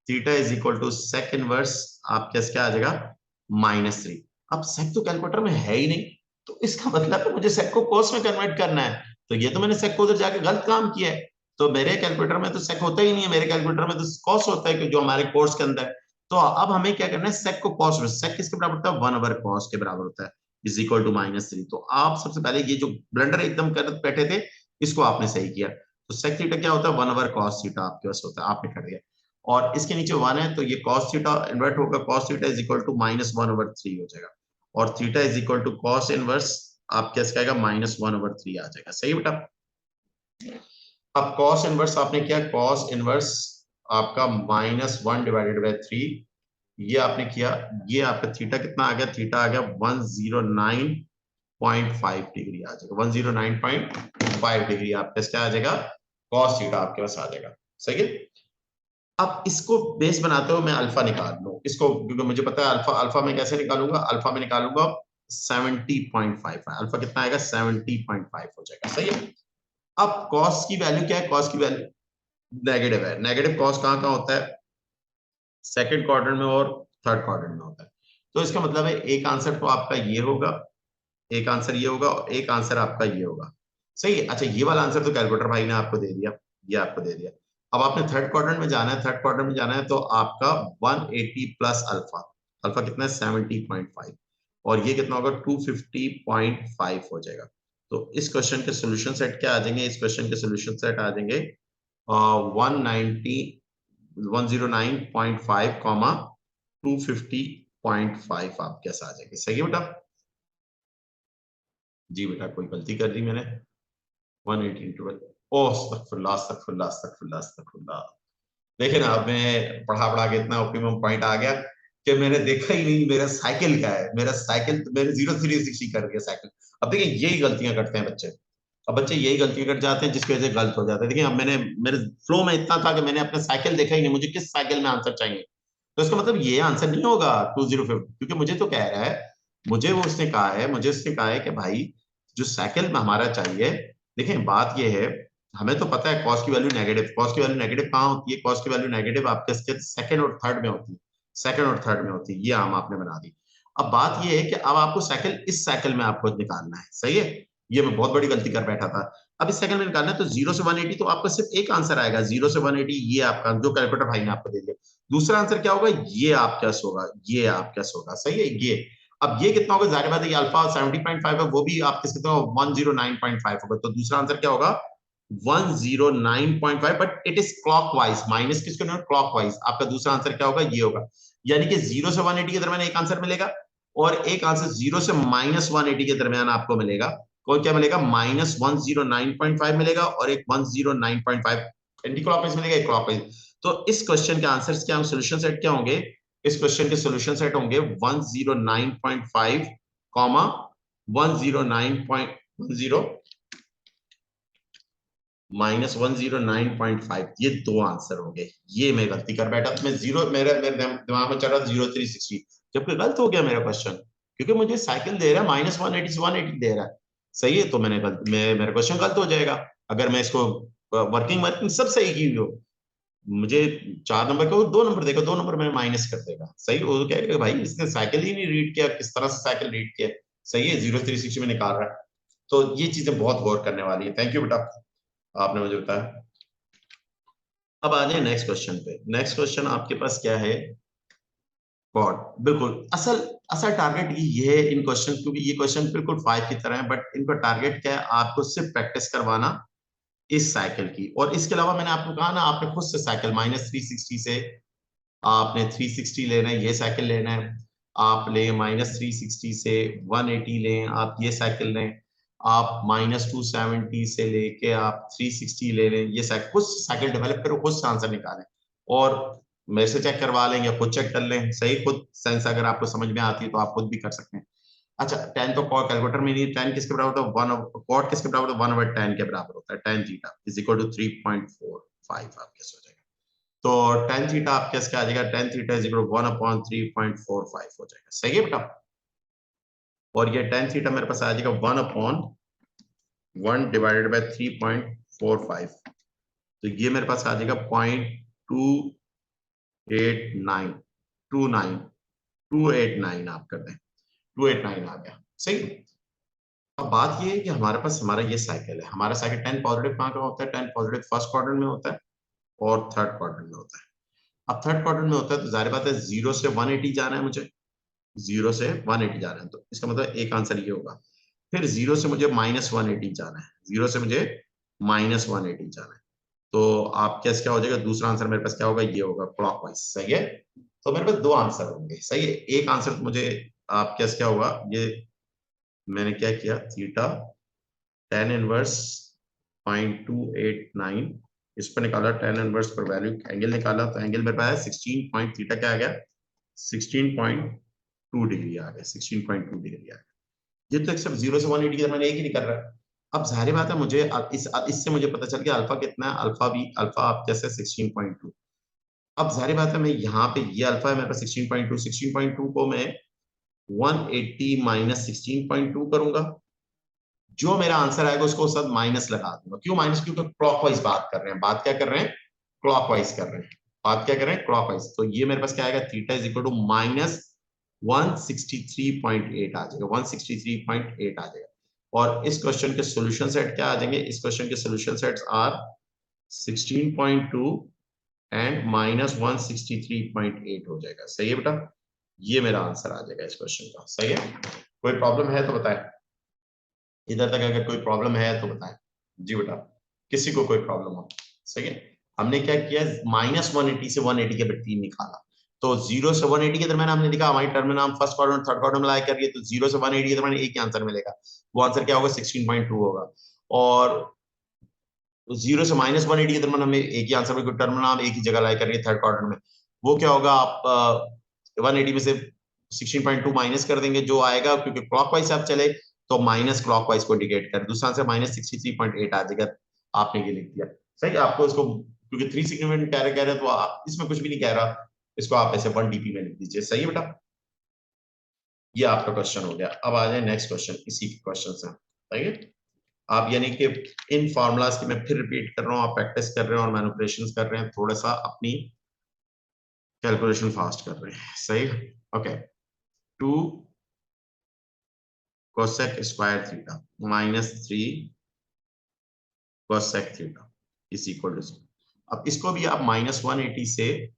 theta is equal to sec inverse आपके क्या आ जाएगा -3। अब सेक तो कैलकुलेटर में है ही नहीं, तो इसका मतलब है मुझे सेक को कोस में कन्वर्ट करना है, तो ये तो मैंने सेक को उधर जाके गलत काम किया है, तो मेरे कैलकुलेटर में तो सेक होता ही नहीं है, मेरे कैलकुलेटर में तो कॉस होता है जो हमारे कोर्स के अंदर। तो अब हमें क्या करना है, सेक को कॉस में, सेक किसके बराबर होता है 1/cos के बराबर होता है, इज इक्वल टू -3। तो आप सबसे पहले ये जो ब्लंडर एकदम कर बैठे थे, इसको आपने सही किया, तो सेक थीटा क्या होता है 1/cos थीटा आपके पास होता है, आपने कर दिया, और इसके नीचे 1 है तो ये cos थीटा इन्वर्ट होगा, cos theta is equal to -1/3 हो जाएगा, और theta is equal to cos inverse आप कैसे आएगा -1/3 आ जाएगा, सही बेटा। अब cos इनवर्स आपने किया, cos इनवर्स आपका -1/3, ये आपने किया, ये आपका थीटा कितना आ गया, थीटा आ गया 109.5 डिग्री आ जाएगा, 109.5 डिग्री आपके क्या आ जाएगा, cos थीटा आपके पास आ जाएगा, सही है। अब इसको बेस बनाते हुए मैं अल्फा निकाल लूं इसको, क्योंकि मुझे पता है अल्फा, अल्फा में कैसे निकालूंगा, अल्फा में निकालूंगा 70.5, अल्फा कितना आएगा 70.5 हो जाएगा, सही है। अब कॉस की वैल्यू क्या है, कॉस की वैल्यू नेगेटिव है, नेगेटिव कॉस कहां कहां होता है, सेकंड क्वाड्रेंट में और थर्ड क्वाड्रेंट में होता है, तो इसका मतलब है एक आंसर तो आपका ये होगा, एक आंसर ये होगा, और एक आंसर आपका ये होगा, सही है। अच्छा ये वाला आंसर तो कैलकुलेटर भाई ने आपको दे दिया, ये आपको दे दिया। अब आपने थर्ड क्वाड्रेंट में जाना है, थर्ड क्वाड्रेंट में जाना है तो आपका 180 प्लस अल्फा, अल्फा कितना है 70.5, और ये कितना होगा 250.5 हो जाएगा। तो इस क्वेश्चन के सोल्यूशन सेट क्या आ जाएंगे, इस क्वेश्चन के सोल्यूशन सेट आ जाएंगे 109.5 कॉमा 250.5 आप कैसा आ जाएंगे, सही है बेटा। जी बेटा, कोई गलती कर दी मैंने, 180 इंटू, ओ अस्तगफुरुल्लाह अस्तगफुरुल्लाह अस्तगफुरुल्लाह अस्तगफुरुल्लाह। देखिए ना, अब मैं पढ़ा पढ़ा के इतना ऑप्टिमम पॉइंट आ गया कि मैंने देखा ही नहीं मेरा साइकिल क्या है। मेरा साइकिल तो मैंने 0 360 कर दिया साइकिल। अब देखिए यही गलतियां करते हैं बच्चे। अब बच्चे यही गलतियां कर जाते हैं जिसकी वजह से गलत हो जाता है। देखिए अब मैंने, मेरे फ्लो में इतना था कि मैंने अपना साइकिल देखा ही नहीं, मुझे किस साइकिल में आंसर चाहिए। तो इसका मतलब ये आंसर नहीं होगा 205, क्योंकि मुझे तो कह रहा है, मुझे वो उसने कहा है, मुझे उसने कहा है कि भाई जो साइकिल में हमारा चाहिए। देखिए बात ये है, हमें तो पता है कॉस्ट की वैल्यू नेगेटिव, कॉस्ट की वैल्यू नेगेटिव कहाँ होती है? कॉस्ट की वैल्यू नेगेटिव आपके सेकंड और थर्ड में होती है, सेकंड और थर्ड में होती है। ये आम आपने बना दी। अब बात ये है कि अब आपको साइकिल, इस साइकिल में आपको निकालना है, सही है। ये मैं बहुत बड़ी गलती कर बैठा था। अब इस सेकंड में निकालना है तो 0 से 180, तो आपका सिर्फ एक आंसर आएगा 0 से 180, ये आपका जो कैलकुलेटर भाई ने आपको दे दिया। दूसरा आंसर क्या होगा? ये आप क्या होगा, ये आप क्या होगा, सही है ये। अब ये कितना होगा? जाहिर बात है ये अल्फा 70.5 है, वो भी आप किस कितना 109.5 होगा। तो दूसरा आंसर क्या होगा? 109.5, but it is clockwise, minus किसके नॉट क्लॉकवाइज। आपका दूसरा आंसर क्या होगा? ये होगा। यानी कि 0 से 180 के दरमियान एक आंसर मिलेगा, और एक आंसर 0 से -180 के दरमियान आपको मिलेगा। कौन क्या मिलेगा? -109.5 मिलेगा, और एक 109.5 एंटी क्लॉकवाइज मिलेगा, एक क्लॉकवाइज। तो इस क्वेश्चन के आंसर्स क्या, सोल्यूशन सेट क्या होंगे? इस क्वेश्चन के सोल्यूशन सेट होंगे 109.5 कॉमा 109.10 -109.5, ये दो आंसर हो गए। ये मैं गलती कर बैठा, तो मैं जीरो, मेरे मेरे दिमाग में चल रहा 0 360, जबकि गलत हो गया मेरा क्वेश्चन, क्योंकि मुझे साइकिल दे रहा है -180 से 180 दे रहा है, सही है। तो मैंने गलत, मेरा क्वेश्चन गलत हो जाएगा अगर मैं इसको वर्किंग वर्किंग सब सही की हो। मुझे 4 नंबर को 2 नंबर देगा, 2 नंबर मैंने माइनस कर देगा, सही। वो कहेगा भाई इसने साइकिल ही नहीं रीड किया, किस तरह से साइकिल रीड किया, सही है। 0 360 में निकाल रहा है। तो ये चीजें बहुत गौर करने वाली है। थैंक यू बेटा, आपने मुझे बताया। अब आ जाए नेक्स्ट क्वेश्चन पे। नेक्स्ट क्वेश्चन आपके पास क्या है? गॉड, बिल्कुल असल असल टारगेट ये है इन क्वेश्चन, क्योंकि ये क्वेश्चन बिल्कुल 5 की तरह है, बट इनका टारगेट क्या है? आपको सिर्फ प्रैक्टिस करवाना इस साइकिल की। और इसके अलावा मैंने आपको कहा ना, आपने खुद से साइकिल -360 से आपने 360 लेना है, ये साइकिल लेना है। आप ले -360 से 180 लें, आप ये साइकिल लें। आप -270 से लेके आप 360 ले लें, ये साइकिल, खुद साइकिल डेवलप करो, खुद से आंसर निकालें। और मेरे से चेक करवा लें या खुद चेक कर लें, सही। खुद साइंस अगर आपको समझ में आती है तो आप खुद भी कर सकते हैं। अच्छा, tan तो कॉट कैलकुलेटर में नहीं, tan किसके बराबर होता है? 1 कॉट किसके बराबर होता है? 1/tan के बराबर होता है। tan theta is equal to 3.45 आप कैसे हो जाएगा? तो tan थीटा आप कैसे आ जाएगा? tan theta is equal to 1/3.45 हो जाएगा, सही है बेटा। और ये tan थीटा मेरे पास आ जाएगा 1/1 डिवाइडेड बाय 3.45। तो ये मेरे पास आ जाएगा 0.289 289 आप कर दें, 289 आ गया, सही। अब बात ये है कि हमारे पास हमारा ये साइकिल है। हमारा साइकिल 10 पॉजिटिव कहाँ का होता है? 10 पॉजिटिव फर्स्ट क्वाड्रेंट में होता है और थर्ड क्वाड्रेंट में होता है। अब थर्ड क्वाड्रेंट में होता है तो जाहिर बात है 0 से 180 जाना है मुझे, 0 से 180 जाना है, तो इसका मतलब एक आंसर ये होगा। फिर 0 से मुझे -180 जाना है, 0 से मुझे -180 जाना है। तो आप क्या हो जाएगा? दूसरा आंसर मेरे पास क्या होगा? ये होगा क्लॉकवाइज, सही है। तो मेरे पास दो आंसर होंगे, सही है। एक आंसर तो मुझे, आप क्या होगा? ये मैंने क्या किया, थीटा tan इनवर्स 0.289 इस पर निकाला, tan इनवर्स पर वैल्यू एंगल निकाला, तो एंगल मेरे पास 16 पॉइंट, थीटा क्या आ गया? 16.2 डिग्री आ गया, 16.2 डिग्री आ गया। ये तो एक सब 0 से 180 का मैंने एक ही नहीं कर रहा। अब जाहिर बात है मुझे इससे मुझे पता चल गया अल्फा कितना है। अल्फा भी, अल्फा आप जैसे 16.2। अब जाहिर बात है मैं यहाँ पे, ये अल्फा है मेरे पास 16.2, 16.2 को मैं 180 -16.2 करूंगा। जो मेरा आंसर आएगा उसको सब माइनस लगा दूंगा। क्यों माइनस? क्योंकि क्लॉकवाइज बात कर रहे हैं। बात क्या कर रहे हैं? क्लॉकवाइज कर रहे हैं। बात क्या कर रहे हैं? क्लॉकवाइज। तो ये मेरे पास क्या आएगा? थीटा इज इक्वल टू -163.8 आ जाएगा, 163.8 आ जाएगा। और इस क्वेश्चन के सोल्यूशन सेट क्या आ जाएंगे? इस क्वेश्चन के सोल्यूशन सेट्स आर 16.2 एंड -163.8 हो जाएगा, सही है बेटा। ये मेरा आंसर आ जाएगा इस क्वेश्चन का, सही है। कोई प्रॉब्लम है तो बताएं, इधर तक अगर कोई प्रॉब्लम है तो बताएं। जी बेटा, किसी को कोई प्रॉब्लम हो? सही है। हमने क्या किया? -180 से 180 के बीच निकाला। तो 0 से 180 के दरमियान हमने लिखा, हमारी टर्म में हम फर्स्ट क्वाड्रेंट थर्ड क्वाड्रेंट में लाया करिए, तो 0 से 180 के दरमियान एक ही आंसर मिलेगा। वो आंसर क्या होगा? 16.2 होगा। और तो 0 से -180 के दरम्यान हमें एक ही आंसर में कोई टर्म नाम एक ही जगह लाई करनी है थर्ड क्वाड्रेंट में। वो क्या होगा, आप 180 में से 16.2 माइनस कर देंगे, जो आएगा क्योंकि क्लॉकवाइज आप चले तो माइनस क्लॉकवाइज को इंडिकेट कर, दूसरा आंसर -63.8 आ जाएगा। आपने ये लिख दिया सही है। आपको इसको क्योंकि 3 सिग्निफिकेंट कह रहे तो आप इसमें कुछ भी नहीं कह रहा, इसको आप ऐसे 1 डीपी में लिख दीजिए। सही है बेटा, ये आपका क्वेश्चन हो गया। अब आ जाए नेक्स्ट क्वेश्चन, इसी क्वेश्चन से। सही है, आप यानी कि इन फॉर्मूलाज की मैं फिर रिपीट कर रहा हूं, आप प्रैक्टिस कर रहे हैं और मैनिपुलेशंस कर रहे हैं, थोड़ा सा अपनी कैलकुलेशन फास्ट कर रहे हैं। सही, okay. 2 cosec square theta -3 cosec theta is equal to 0। अब इसको भी आप -180 से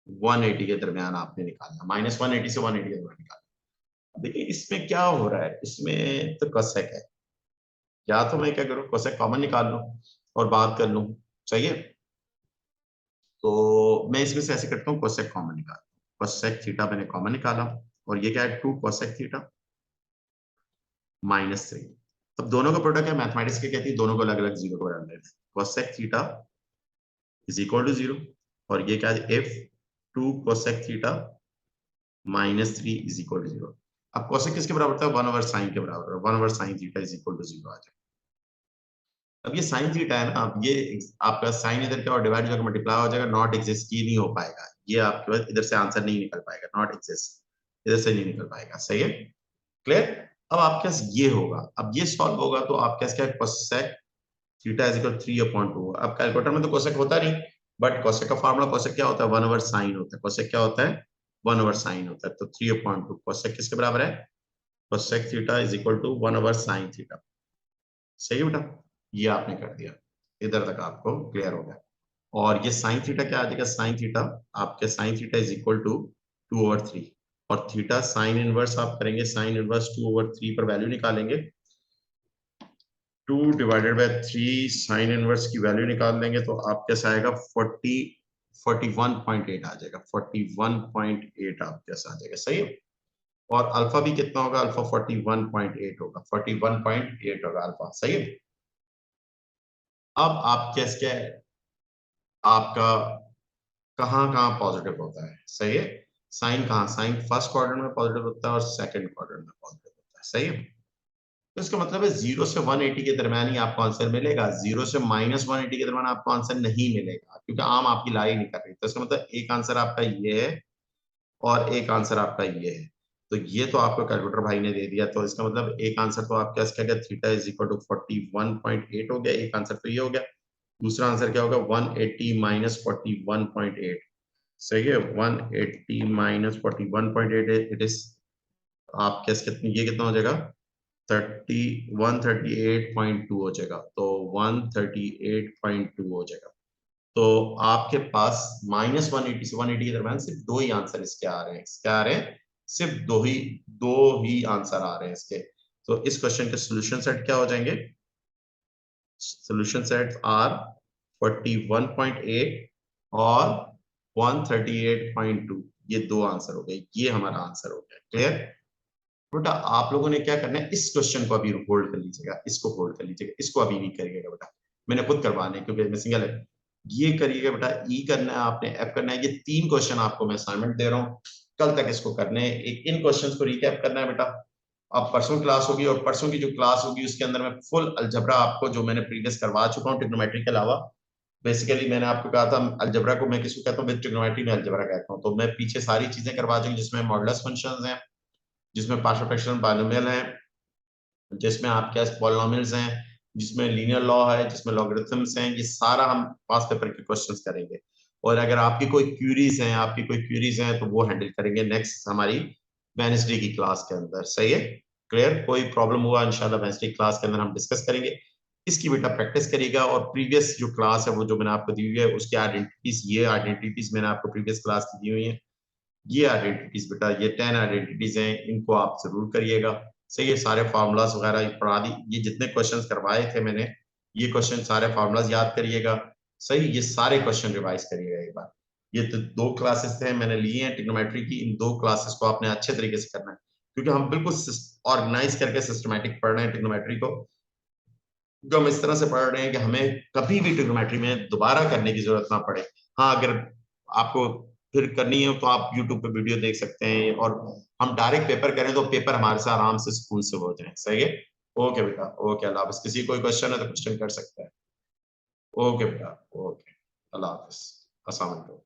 180 के दरमियान आपने निकालना, -180 से 180 के दरमियान निकालना। देखिए इसमें क्या हो रहा है, इसमें तो कोसेक है, या तो मैं क्या करूं, कोसेक कॉमन निकाल लूं और बात कर लूं। सही है, तो मैं इसमें से ऐसे करता हूँ, कोसेक कॉमन निकाल, कोसेक थीटा मैंने कॉमन निकाला और ये क्या है 2 कोसेक थीटा -3। अब दोनों का प्रोडक्ट है, मैथमेटिक्स के कहती है दोनों को अलग अलग जीरो को बराबर है। Cosec theta is equal to 0 और ये क्या है, if 2 cosec theta -3 is equal to 0। अब कोसेक किसके बराबर था, 1/sin के बराबर है, 1/sin theta is equal to 0 आ जाएगा। अब ये साइन थीटा है ना, अब ये आपका साइन इधर क्या और डिवाइड होकर मल्टीप्लाई हो जाएगा, नॉट एग्जिस्ट की नहीं हो पाएगा, ये आपके पास इधर से आंसर नहीं निकल पाएगा, नॉट एग्जिस्ट इधर से नहीं निकल पाएगा। सही है, क्लियर। अब आपके पास ये होगा, अब ये सॉल्व होगा तो आपके पास क्या है, कोसेक थीटा इज इक्वल 3/2। अब कैलकुलेटर में तो कोसेक होता नहीं, बट कोसेक का फार्मूला, कोसेक क्या होता है, 1/sin होता है। कोसेक क्या होता है, 1/sin होता है। तो 3/2 कोसेक किसके बराबर है, cosec theta is equal to 1/sin theta. सही है बेटा, ये आपने कर दिया, इधर तक आपको क्लियर हो गया। और ये साइन थीटा क्या आ जाएगा, साइन थीटा आपके sine theta is equal to 2/3 और थीटा साइन इनवर्स आप करेंगे, साइन इनवर्स 2/3 पर वैल्यू निकालेंगे, 2 डिवाइडेड बाय 3 साइन इनवर्स की वैल्यू निकाल देंगे तो आपके पास आएगा 41.8 आ जाएगा, 41.8 आपके पास आ जाएगा। सही है, और अल्फा भी कितना होगा, अल्फा 41.8 होगा, 41.8 होगा अल्फा। सही है, अब आप कैसे, आपका कहाँ कहाँ पॉजिटिव होता है। सही है, साइन कहाँ, साइन फर्स्ट क्वाड्रेंट में पॉजिटिव होता है और सेकंड क्वाड्रेंट में पॉजिटिव होता है। सही है, तो इसका मतलब है 0 से 180 के दरमियान ही आपको आंसर मिलेगा, 0 से -180 के दरमियान आपको आंसर नहीं मिलेगा, क्योंकि आम आपकी लाई नहीं कर रही। तो इसका मतलब एक आंसर आपका ये है और एक आंसर आपका ये है, तो ये तो आपको कैलकुलेटर भाई ने दे दिया, तो इसका मतलब एक आंसर तो आपका क्या गया, थीटा इज इक्वल टू 41.8 हो गया, एक आंसर तो ये हो गया। दूसरा आंसर क्या होगा, 180 - 41.8। सही है, 180 - 41.8 इट इज आप कैसे, कितनी ये कितना हो जाएगा, 138.2 हो जाएगा, तो 138.2 हो जाएगा। तो आपके पास -180 से 180 के दरम्यान सिर्फ दो ही आंसर इसके आ रहे हैं, इसके आ रहे हैं सिर्फ दो ही आंसर आ रहे हैं इसके। तो इस क्वेश्चन के सोल्यूशन सेट क्या हो जाएंगे, सोल्यूशन सेट आर 41.8 और 138.2, ये दो आंसर हो गए, ये हमारा आंसर हो गया। क्लियर बेटा, आप लोगों ने क्या करना है, इस क्वेश्चन को अभी होल्ड कर लीजिएगा, इसको होल्ड कर लीजिएगा, इसको अभी नहीं करिएगा बेटा, मैंने खुद करवाने क्योंकि मैं सिंगल है। ये करिएगा बेटा, ई करना है आपने, एफ करना है, ये 3 क्वेश्चन आपको मैं असाइनमेंट दे रहा हूँ, कल तक इसको करने हैं। एक इन क्वेश्चंस को रिकैप करना है बेटा। अब परसों क्लास होगी और परसों की जो क्लास होगी उसके अंदर मैं फुल अलजबरा आपको, जो मैंने प्रीवियस करवा चुका हूँ ट्रिग्नोमेट्री के अलावा, बेसिकली मैंने आपको कहा था अलजबरा को मैं किसको कहता हूँ, विद ट्रिग्नोमेट्री में अलजबरा कहता हूँ, तो मैं पीछे सारी चीजें करवा दूंगी, जिसमें मॉडुलस फंक्शंस हैं, जिसमें पार्शियल फ्रैक्शन बायनोमियल है, जिसमें आपके पास पॉलिनोमियल्स हैं, जिसमें लीनियर लॉ है, जिसमें लॉगरिथम्स हैं, ये सारा हम पास पेपर के क्वेश्चंस करेंगे। और अगर आपकी कोई क्यूरीज हैं तो वो हैंडल करेंगे नेक्स्ट हमारी वेडनेसडे की क्लास के अंदर। सही है, क्लियर। कोई प्रॉब्लम हुआ इंशाल्लाह वेडनेसडे क्लास के अंदर हम डिस्कस करेंगे। इसकी बेटा प्रैक्टिस करिएगा और प्रीवियस जो क्लास है वो जो मैंने आपको दी हुई है उसकी आइडेंटिटीज, ये आइडेंटिटीज मैंने आपको प्रीवियस क्लास की दी हुई है, ये आइडेंटिटीज बेटा, ये 10 आइडेंटिटीज हैं, इनको आप जरूर करिएगा। सही है, सारे फार्मूलाज वगैरह पढ़ा दी, ये जितने क्वेश्चंस करवाए थे मैंने, ये क्वेश्चन सारे फार्मूलाज याद करिएगा। सही, ये सारे क्वेश्चन रिवाइज करिएगा एक बार। ये तो 2 क्लासेस थे मैंने लिए हैं ट्रिग्नोमेट्री की, इन 2 क्लासेस को आपने अच्छे तरीके से करना है, क्योंकि हम बिल्कुल ऑर्गेनाइज करके सिस्टमैटिक पढ़ रहे हैं ट्रिग्नोमेट्री को। जो हम इस तरह से पढ़ रहे हैं कि हमें कभी भी ट्रिग्नोमेट्री में दोबारा करने की जरूरत ना पड़े। हाँ, अगर आपको फिर करनी हो तो आप यूट्यूब पे वीडियो देख सकते हैं, और हम डायरेक्ट पेपर करें तो पेपर हमारे से आराम से स्कूल से हो जाए। सही है। ओके बेटा, ओके, अल्लाह हाफिज। किसी कोई क्वेश्चन है तो क्वेश्चन कर सकता है। ओके बेटा, ओके, अल्लाह हाफिज, अस्सलाम वालेकुम।